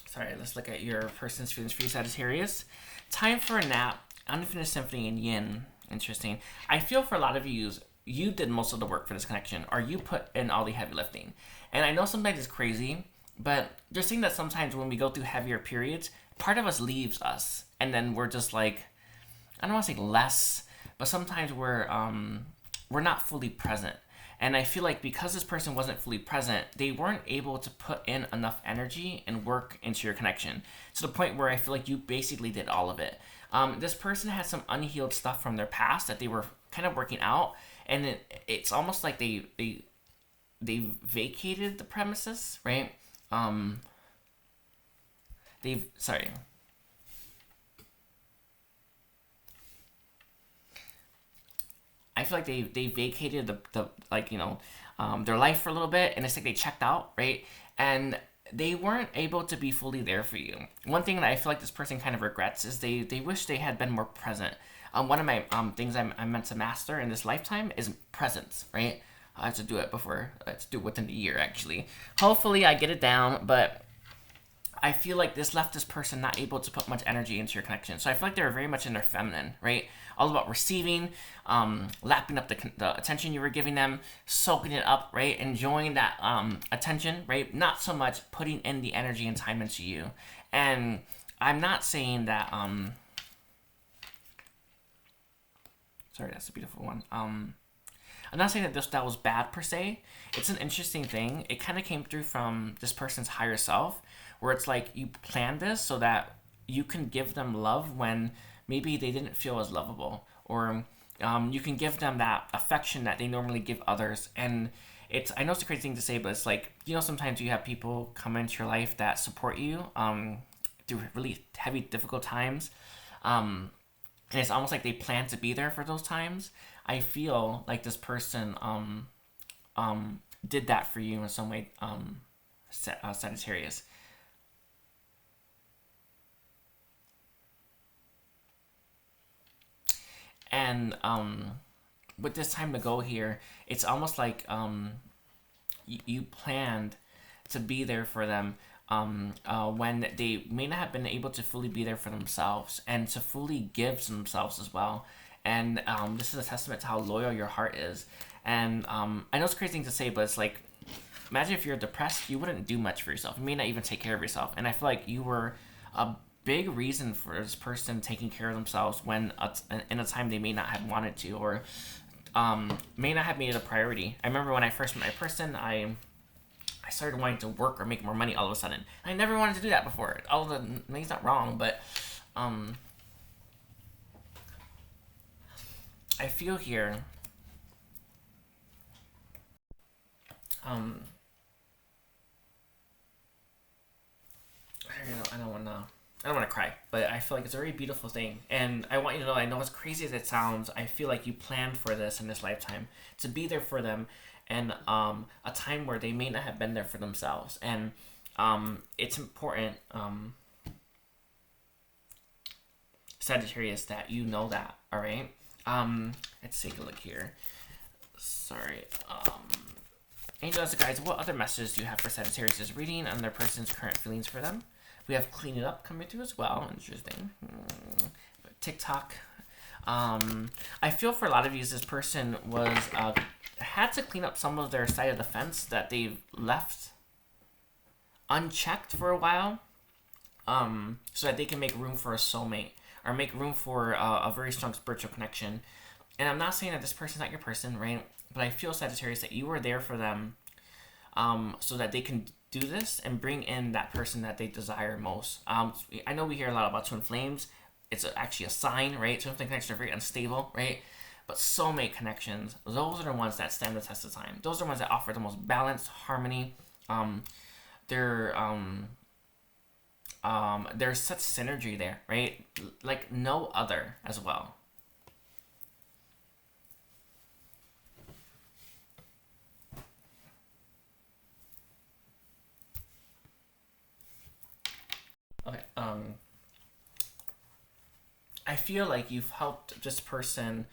Sorry, let's look at your person's feelings for you, Sagittarius. Time for a nap, unfinished symphony, and yin. Interesting. I feel for a lot of you did most of the work for this connection, or you put in all the heavy lifting. And I know sometimes it's crazy, but they're saying that sometimes when we go through heavier periods, part of us leaves us, and then we're just like, I don't want to say less, but sometimes we're not fully present. And I feel like because this person wasn't fully present, they weren't able to put in enough energy and work into your connection, to the point where I feel like you basically did all of it. This person had some unhealed stuff from their past that they were kind of working out, and it's almost like they vacated the premises, right? I feel like they vacated the like, their life for a little bit, and it's like they checked out, right? And they weren't able to be fully there for you. One thing that I feel like this person kind of regrets is they wish they had been more present. One of my things I'm meant to master in this lifetime is presence, right? I have to do it before, let's do it within the year, actually. Hopefully I get it down, but I feel like this left this person not able to put much energy into your connection. So I feel like they were very much in their feminine, right? All about receiving, lapping up the attention you were giving them, soaking it up, right? Enjoying that attention, right? Not so much putting in the energy and time into you. And I'm not saying that, sorry, that's a beautiful one. I'm not saying that that was bad per se. It's an interesting thing. It kind of came through from this person's higher self, where it's like you planned this so that you can give them love when maybe they didn't feel as lovable, or you can give them that affection that they normally give others. And I know it's a crazy thing to say, but it's like, sometimes you have people come into your life that support you through really heavy, difficult times. And it's almost like they plan to be there for those times. I feel like this person did that for you in some way, Sagittarius. And with this time to go here, it's almost like you planned to be there for them when they may not have been able to fully be there for themselves, and to fully give to themselves as well. And this is a testament to how loyal your heart is. And I know it's a crazy thing to say, but it's like, imagine if you're depressed, you wouldn't do much for yourself. You may not even take care of yourself. And I feel like you were a big reason for this person taking care of themselves when in a time they may not have wanted to, or may not have made it a priority. I remember when I first met my person, I started wanting to work or make more money all of a sudden. I never wanted to do that before. He's not wrong, but I feel here I don't want to cry, but I feel like it's a very beautiful thing. And I want you to know, I know as crazy as it sounds, I feel like you planned for this in this lifetime, to be there for them, and a time where they may not have been there for themselves. And it's important, Sagittarius, that you know that, all right? Let's take a look here. Sorry. Angels, guys, what other messages do you have for Sagittarius' reading and their person's current feelings for them? We have Clean It Up coming through as well. Interesting. TikTok. I feel for a lot of you, this person was had to clean up some of their side of the fence that they've left unchecked for a while, so that they can make room for a soulmate, or make room for a very strong spiritual connection. And I'm not saying that this person's not your person, right? But I feel, Sagittarius, that you were there for them so that they can do this and bring in that person that they desire most. I know we hear a lot about twin flames. It's actually a sign, right? Twin flame connections are very unstable, right? But soulmate connections, those are the ones that stand the test of time. Those are the ones that offer the most balanced harmony. There's such synergy there, right? Like no other as well. Okay, I feel like you've helped this person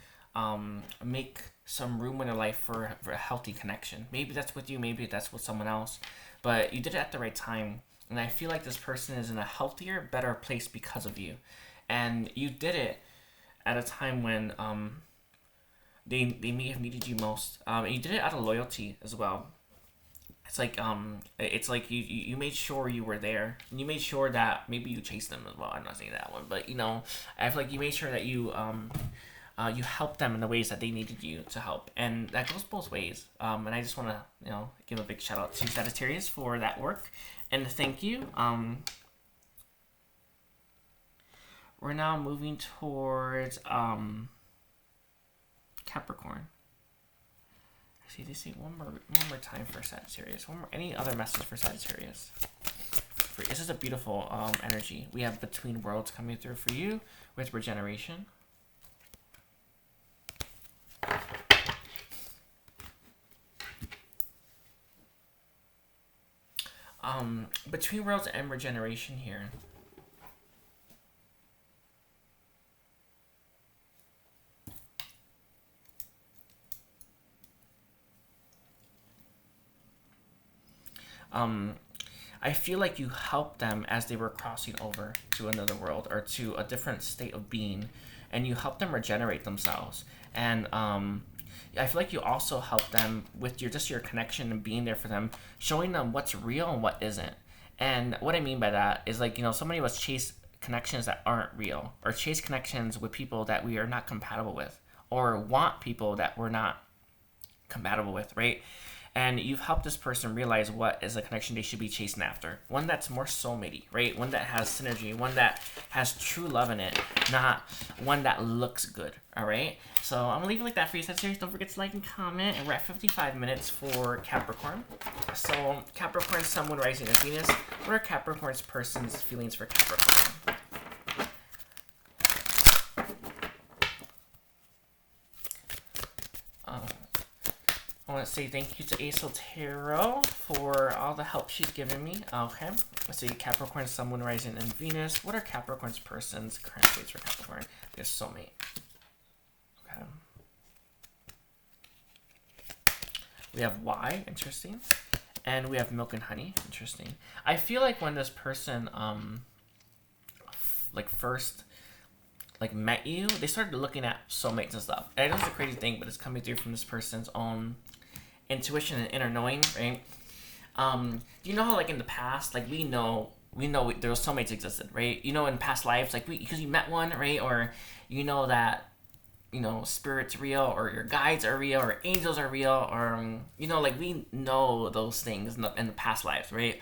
make some room in their life for a healthy connection. Maybe that's with you, maybe that's with someone else, but you did it at the right time. And I feel like this person is in a healthier, better place because of you. And you did it at a time when they may have needed you most. And you did it out of loyalty as well. It's like you made sure you were there, and you made sure that maybe you chased them as well. I'm not saying that one, but I feel like you made sure that you helped them in the ways that they needed you to help, and that goes both ways. And I just want to give a big shout out to Sagittarius for that work, and thank you. We're now moving towards Capricorn. See, they say one more time for Sagittarius. Any other message for Sagittarius? This is a beautiful energy. We have Between Worlds coming through for you with regeneration. between worlds and regeneration here. I feel like you helped them as they were crossing over to another world or to a different state of being, and you helped them regenerate themselves. And I feel like you also helped them with your connection and being there for them, showing them what's real and what isn't. And what I mean by that is, like, so many of us chase connections that aren't real, or chase connections with people that we are not compatible with, or want people that we're not compatible with, right? And you've helped this person realize what is a connection they should be chasing after. One that's more soulmatey, right? One that has synergy, one that has true love in it, not one that looks good, all right? So I'm gonna leave it like that for you, Sagittarius. Don't forget to like and comment. And we're at 55 minutes for Capricorn. So Capricorn, Sun, Moon, Rising, and Venus. What are Capricorn's person's feelings for Capricorn? I want to say thank you to Ace Tarot for all the help she's given me. Okay, let's see. Capricorn, Sun, Moon, Rising, and Venus. What are Capricorn's person's current states for Capricorn? There's so many. Okay. We have Y, interesting. And we have Milk and Honey, interesting. I feel like when this person, first met you, they started looking at soulmates and stuff. And I know it's a crazy thing, but it's coming through from this person's own intuition and inner knowing, right? Do you know how, like, in the past, like, we know there was soulmates existed, right? In past lives, like, because you met one, right? Or that spirit's real, or your guides are real, or angels are real, or like, we know those things in the past lives, right?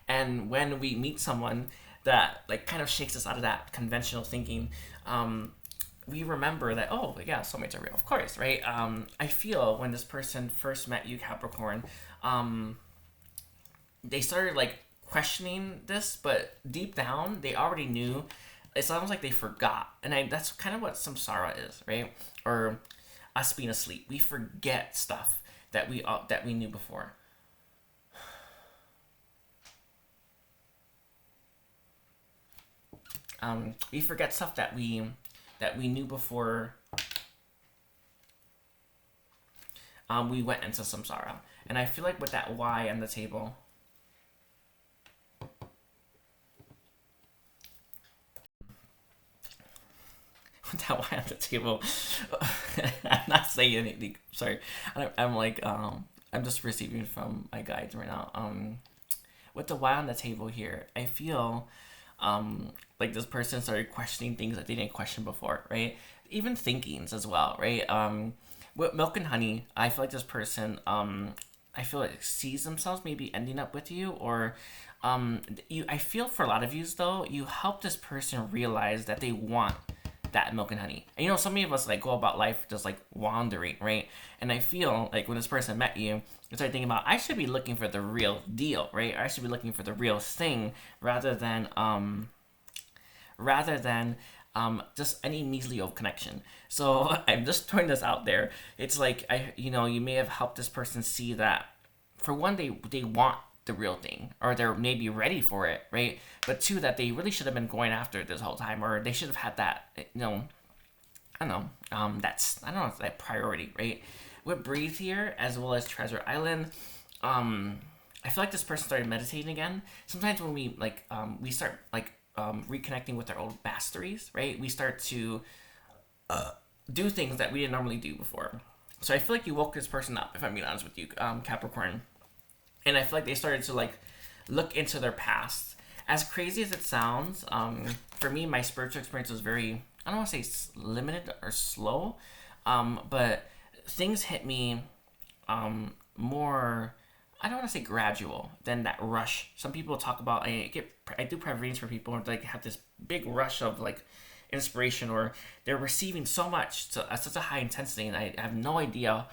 And when we meet someone that, like, kind of shakes us out of that conventional thinking, we remember that, oh yeah, soulmates are real, of course, right? I feel when this person first met you, Capricorn, they started, like, questioning this, but deep down they already knew. It's almost like they forgot, and that's kind of what samsara is, right? Or us being asleep. We forget stuff that we knew before. We forget stuff that we knew before we went into samsara. And I feel like with that Y on the table, with that Y on the table, I'm not saying anything. Sorry, I'm just receiving from my guides right now. With the Y on the table here, I feel like this person started questioning things that they didn't question before, right? Even thinkings as well, right? With Milk and Honey, I feel like this person, I feel like sees themselves maybe ending up with you, or I feel for a lot of yous, though, you help this person realize that they want that Milk and Honey. And so many of us, like, go about life just, like, wandering, right? And I feel like when this person met you, you started thinking about, I should be looking for the real deal, right? Or I should be looking for the real thing, rather than just any measly old connection. So I'm just throwing this out there. It's like, you may have helped this person see that, for one, they want the real thing, or they're maybe ready for it, right? But two, that they really should have been going after it this whole time, or they should have had that, I don't know, that priority, right? With Breathe here, as well as Treasure Island, I feel like this person started meditating again. Sometimes when we, like, we start, like, reconnecting with our old masteries, right? We start to do things that we didn't normally do before. So I feel like you woke this person up, if I'm being honest with you, Capricorn. And I feel like they started to, like, look into their past. As crazy as it sounds, for me, my spiritual experience was very, I don't want to say limited or slow, but things hit me more, I don't want to say gradual, than that rush. Some people talk about, I do private readings for people, and, like, have this big rush of, like, inspiration, or they're receiving so much at such a high intensity, and I have no idea.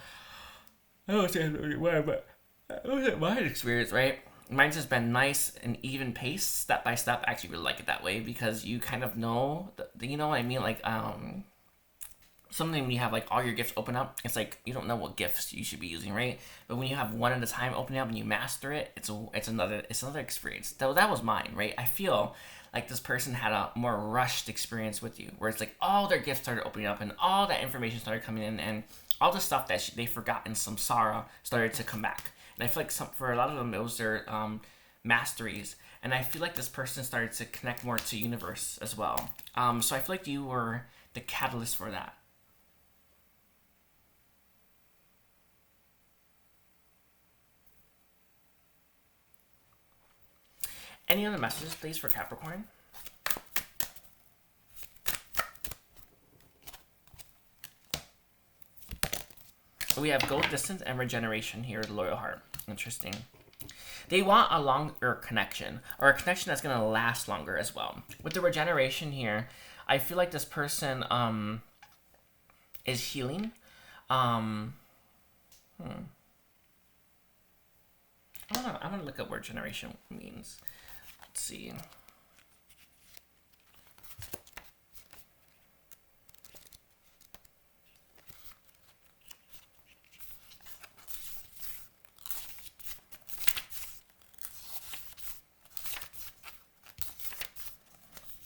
I don't say why, but that wasn't my experience, right? Mine's just been nice and even pace, step by step. I actually really like it that way, because you kind of know, you know what I mean? Like, something when you have like all your gifts open up, it's like you don't know what gifts you should be using, right? But when you have one at a time opening up and you master it, it's another experience. That was mine, right? I feel like this person had a more rushed experience with you, where it's like all their gifts started opening up and all that information started coming in, and all the stuff that they forgot in samsara started to come back. And I feel like for a lot of them, it was their masteries. And I feel like this person started to connect more to universe as well. So I feel like you were the catalyst for that. Any other messages, please, for Capricorn? We have gold distance and regeneration here, the loyal heart. Interesting. They want a longer connection, or a connection that's going to last longer as well. With the regeneration here, I feel like this person is healing. I don't know. I'm going to look up what regeneration means. Let's see.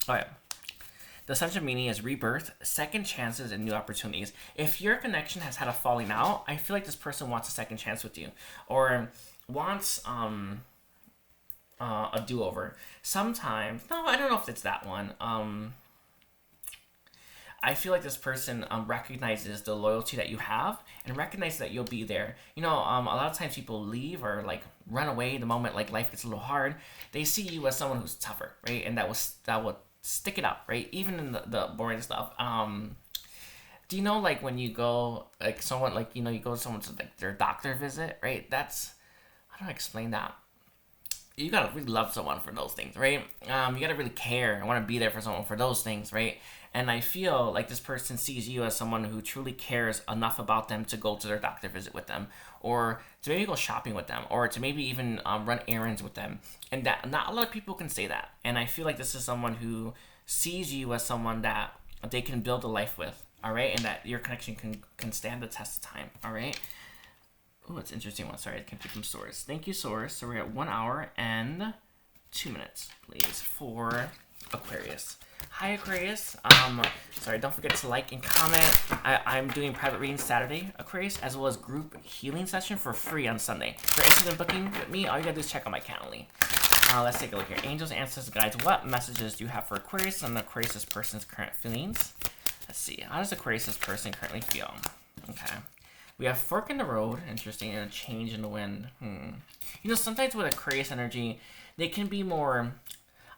Oh yeah. The essential meaning is rebirth, second chances, and new opportunities. If your connection has had a falling out, I feel like this person wants a second chance with you, or wants a do-over. Sometimes, no, I don't know if it's that one. I feel like this person recognizes the loyalty that you have and recognizes that you'll be there. You know, a lot of times people leave or like run away the moment like life gets a little hard. They see you as someone who's tougher, right? And that will stick it out, right? Even in the boring stuff. Do you know, like, when you go, like, someone, like, you know, you go to someone to, like, their doctor visit, right? That's, how do I explain that? You gotta really love someone for those things, right? You gotta really care and want to be there for someone for those things, right? And I feel like this person sees you as someone who truly cares enough about them to go to their doctor visit with them, or to maybe go shopping with them, or to maybe even run errands with them. And that not a lot of people can say that. And I feel like this is someone who sees you as someone that they can build a life with, all right? And that your connection can stand the test of time, all right? Oh, it's an interesting one. Sorry, I can't pick from Source. Thank you, Source. So we're at 1 hour and 2 minutes, please, for Aquarius. Hi, Aquarius. Sorry, don't forget to like and comment. I'm doing private readings Saturday, Aquarius, as well as group healing session for free on Sunday. If you're interested in booking with me, all you gotta do is check out my Calendly. Let's take a look here. Angels, ancestors, guides. What messages do you have for Aquarius and Aquarius' person's current feelings? Let's see. How does Aquarius' person currently feel? Okay. We have fork in the road, interesting, and a change in the wind. You know, sometimes with Aquarius energy, they can be more,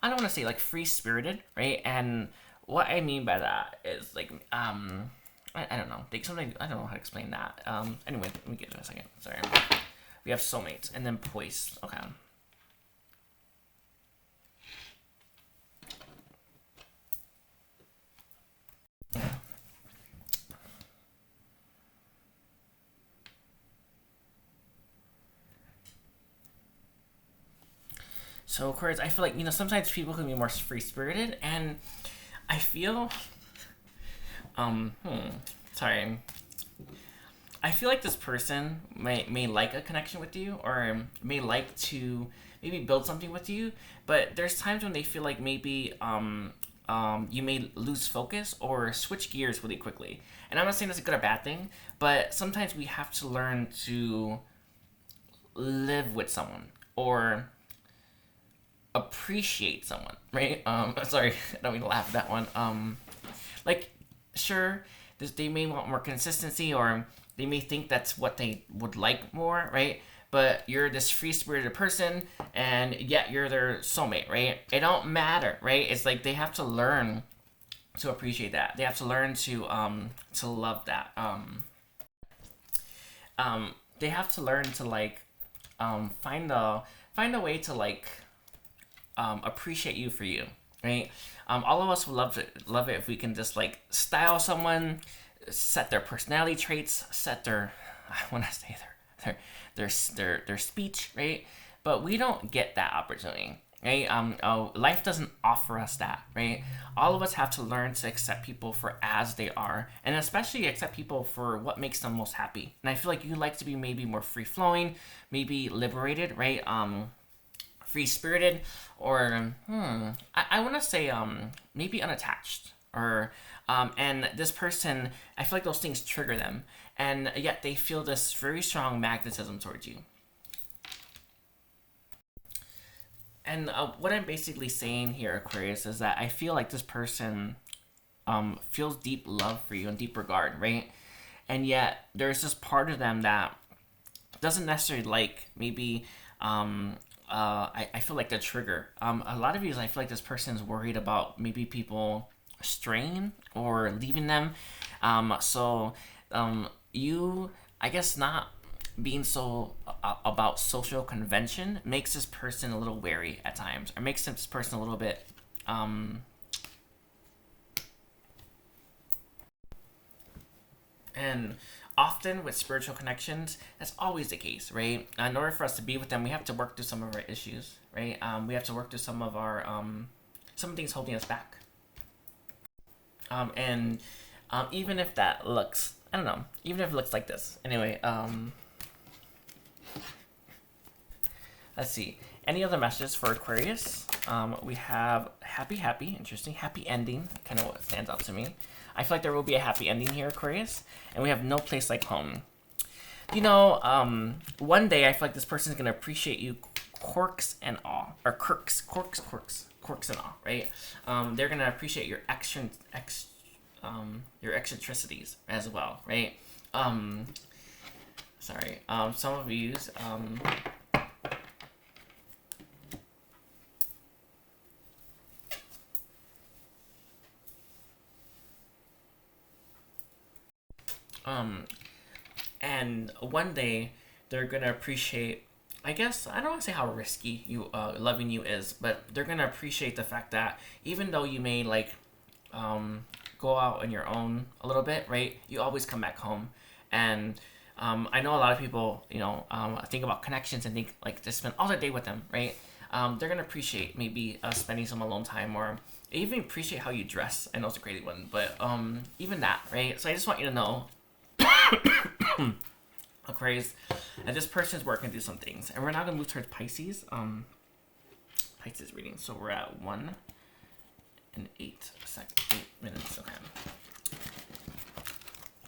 I don't want to say like free-spirited, right? And what I mean by that is like, I don't know. They sometimes, I don't know how to explain that. Anyway, let me get it in a second. Sorry. We have soulmates and then poise. Okay. So Aquarius, I feel like, you know, sometimes people can be more free-spirited, and I feel, sorry. I feel like this person may like a connection with you, or may like to maybe build something with you, but there's times when they feel like maybe you may lose focus or switch gears really quickly. And I'm not saying that's a good or bad thing, but sometimes we have to learn to live with someone or appreciate someone, right? Sorry, I don't mean to laugh at that one. Like, sure, they may want more consistency, or they may think that's what they would like more, right? But you're this free-spirited person, and yet you're their soulmate, right? It don't matter, right? It's like they have to learn to appreciate that. They have to learn to love that. They have to learn to like find a way to like appreciate you for you, right? All of us would love it if we can just like style someone, set their personality traits, set their, I want to say their speech, right? But we don't get that opportunity. right? Life doesn't offer us that, right? All of us have to learn to accept people for as they are, and especially accept people for what makes them most happy. And I feel like you like to be maybe more free flowing, maybe liberated, right? Free spirited, or I want to say maybe unattached, or and this person, I feel like those things trigger them, and yet they feel this very strong magnetism towards you. And what I'm basically saying here, Aquarius, is that I feel like this person feels deep love for you and deep regard, right? And yet there's this part of them that doesn't necessarily like maybe I feel like the trigger. A lot of you, I feel like this person is worried about maybe people straying or leaving them. So you, I guess, not being so about social convention makes this person a little wary at times, or makes this person a little bit and often with spiritual connections, that's always the case, right? In order for us to be with them, we have to work through some of our issues, right? We have to work through some of our some things holding us back. And even if that looks, I don't know, even if it looks like this. Anyway, let's see. Any other messages for Aquarius? We have happy, interesting, happy ending, kind of what stands out to me. I feel like there will be a happy ending here, Aquarius. And we have no place like home. You know, one day I feel like this person is going to appreciate you, quirks and all. Or quirks and all, right? They're going to appreciate your your eccentricities as well, right? Sorry. Some of you, and one day they're gonna appreciate, I guess, I don't want to say how risky you loving you is, but they're gonna appreciate the fact that even though you may like go out on your own a little bit, right, you always come back home. And I know a lot of people, you know, think about connections and think like just spend all their day with them, right? They're gonna appreciate maybe spending some alone time, or even appreciate how you dress. I know it's a crazy one, but even that, right? So I just want you to know, Aquarius, and this person's working through some things, and we're now gonna move towards Pisces. Pisces reading. So we're at 1 and 8 minutes. Okay.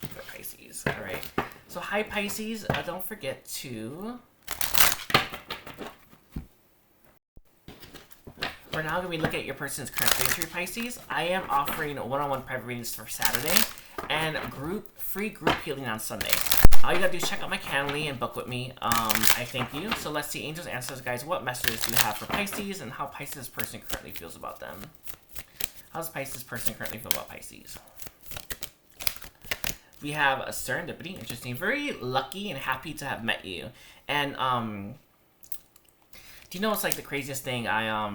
For Pisces. All right. So hi Pisces. Don't forget to. We're now going to be looking at your person's current phase for Pisces. I am offering one-on-one private readings for Saturday and free group healing on Sunday. All you gotta do is check out my Calendly and book with me. I thank you. So let's see, angels, ancestors, guys, what messages do you have for Pisces and how Pisces person currently feels about them? How does Pisces person currently feel about Pisces? We have a serendipity, interesting, very lucky and happy to have met you. And do you know what's like the craziest thing? I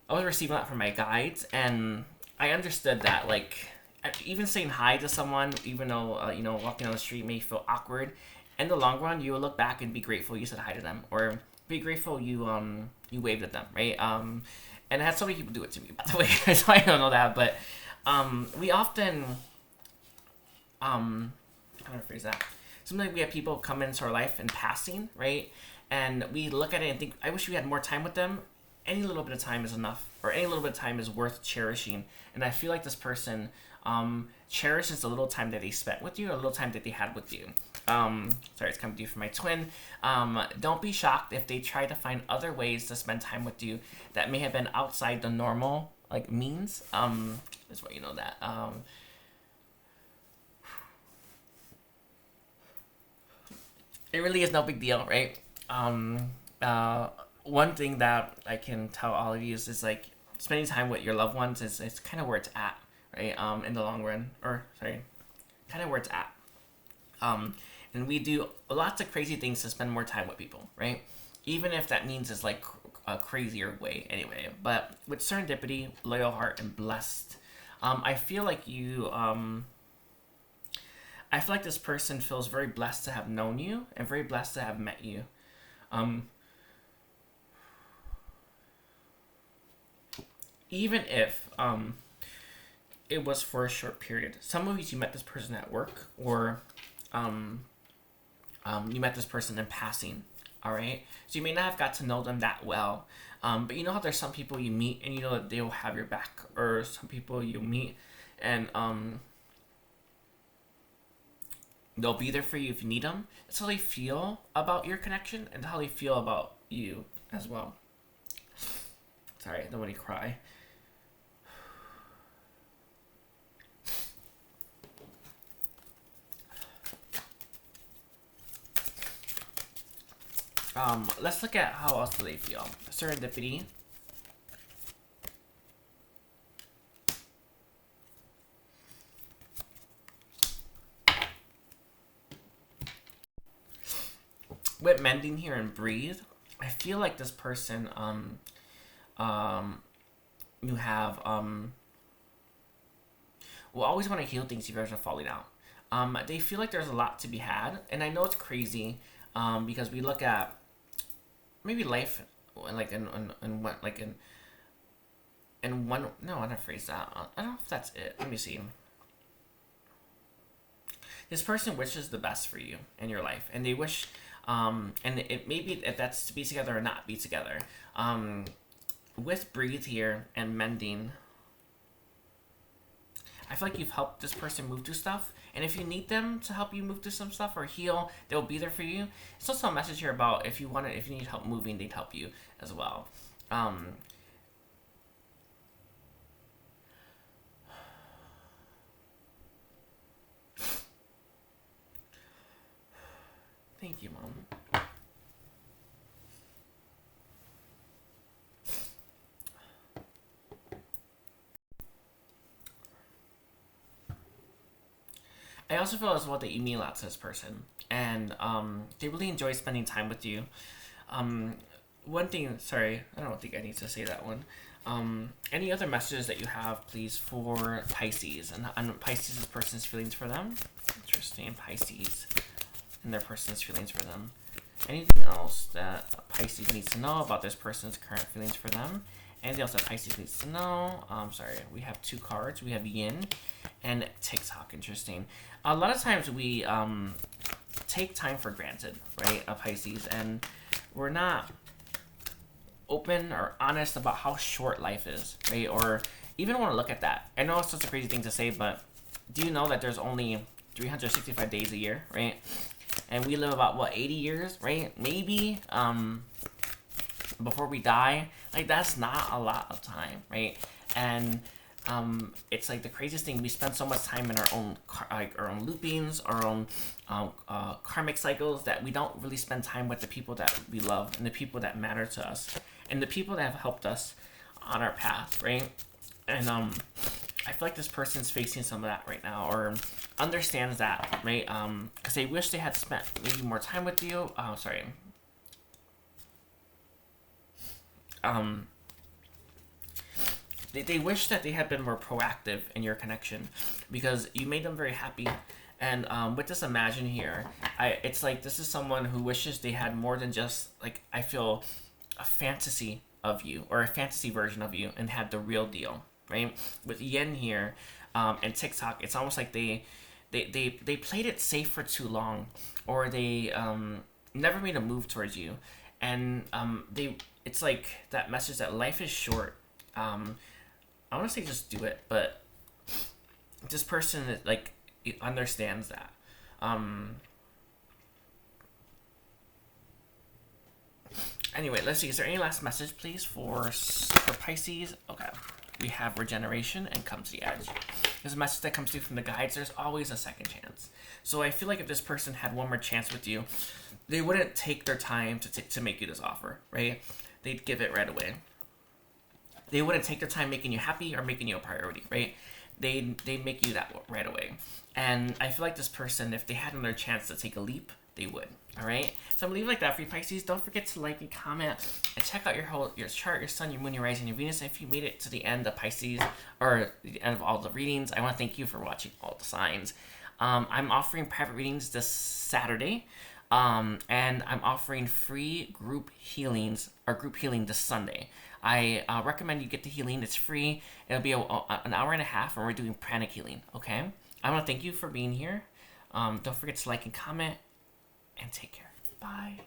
was receiving that from my guides, and I understood that, like, even saying hi to someone, even though, you know, walking on the street may feel awkward, in the long run, you will look back and be grateful you said hi to them, or be grateful you waved at them, right? And I had so many people do it to me, by the way, so I don't know that, but we often, how do I phrase that? Sometimes we have people come into our life in passing, right? And we look at it and think, I wish we had more time with them. Any little bit of time is enough, or any little bit of time is worth cherishing. And I feel like this person cherishes the little time that they spent with you, or a little time that they had with you. Sorry, it's coming to you from my twin. Don't be shocked if they try to find other ways to spend time with you that may have been outside the normal, like, means. That's why you know that. It really is no big deal, right? One thing that I can tell all of you is like, spending time with your loved ones is kind of where it's at, right? In the long run, or sorry, kind of where it's at. And we do lots of crazy things to spend more time with people, right? Even if that means it's like a crazier way anyway. But with serendipity, loyal heart, and blessed, I feel like you, I feel like this person feels very blessed to have known you and very blessed to have met you. even if it was for a short period. Some of you met this person at work, or you met this person in passing. All right, so you may not have got to know them that well, but you know how there's some people you meet and you know that they'll have your back, or some people you meet and they'll be there for you if you need them. That's how they feel about your connection and how they feel about you as well. Sorry, I don't want to cry. Let's look at how else do they feel. Serendipity. With mending here and breathe, I feel like this person, you have, will always want to heal things if you guys are falling out. They feel like there's a lot to be had, and I know it's crazy, because we look at maybe life, like in what, like in one, no, I don't phrase that. I don't know if that's it. Let me see. This person wishes the best for you in your life, and they wish, and it maybe if that's to be together or not be together. With breathe here and mending, I feel like you've helped this person move through stuff, and if you need them to help you move through some stuff or heal, they'll be there for you. It's also a message here about if you need help moving, they'd help you as well. Thank you, Mom. I also feel as well that you mean a lot to this person, and they really enjoy spending time with you. One thing, sorry, I don't think I need to say that one. Any other messages that you have, please, for Pisces, and Pisces' person's feelings for them? Interesting, Pisces and their person's feelings for them. Anything else that Pisces needs to know about this person's current feelings for them? Anything else that Pisces needs to know? Sorry, we have two cards. We have Yin and TikTok. Interesting. A lot of times we take time for granted, right, Pisces, and we're not open or honest about how short life is, right? Or even want to look at that. I know it's such a crazy thing to say, but do you know that there's only 365 days a year, right? And we live about, what, 80 years, right? Maybe, before we die. Like, that's not a lot of time, right? And it's like the craziest thing. We spend so much time in our own loopings, our own karmic cycles, that we don't really spend time with the people that we love and the people that matter to us and the people that have helped us on our path, right? And I feel like this person's facing some of that right now, or understands that, right? Because they wish they had spent maybe more time with you. They wish that they had been more proactive in your connection, because you made them very happy. And with this imagine here, it's like this is someone who wishes they had more than just, like, I feel, a fantasy of you, or a fantasy version of you, and had the real deal, right? With Yen here and TikTok, it's almost like they played it safe for too long, or they never made a move towards you. And it's like that message that life is short. I want to say just do it, but this person, like, understands that. Anyway, let's see. Is there any last message, please, for Pisces? Okay. We have regeneration and come to the edge. There's a message that comes through from the guides. There's always a second chance. So I feel like if this person had one more chance with you, they wouldn't take their time to make you this offer, right? They'd give it right away. They wouldn't take their time making you happy or making you a priority, right? They make you that right away. And I feel like this person, if they had another chance to take a leap, they would. All right. So I'm gonna leave it like that for you, Pisces. Don't forget to like and comment and check out your chart, your sun, your moon, your rising, your Venus. And if you made it to the end of Pisces, or the end of all the readings, I want to thank you for watching all the signs. I'm offering private readings this Saturday. And I'm offering free group healings or group healing this Sunday. I recommend you get the healing. It's free. It'll be an hour and a half, and we're doing pranic healing. Okay. I want to thank you for being here. Don't forget to like and comment, and take care. Bye.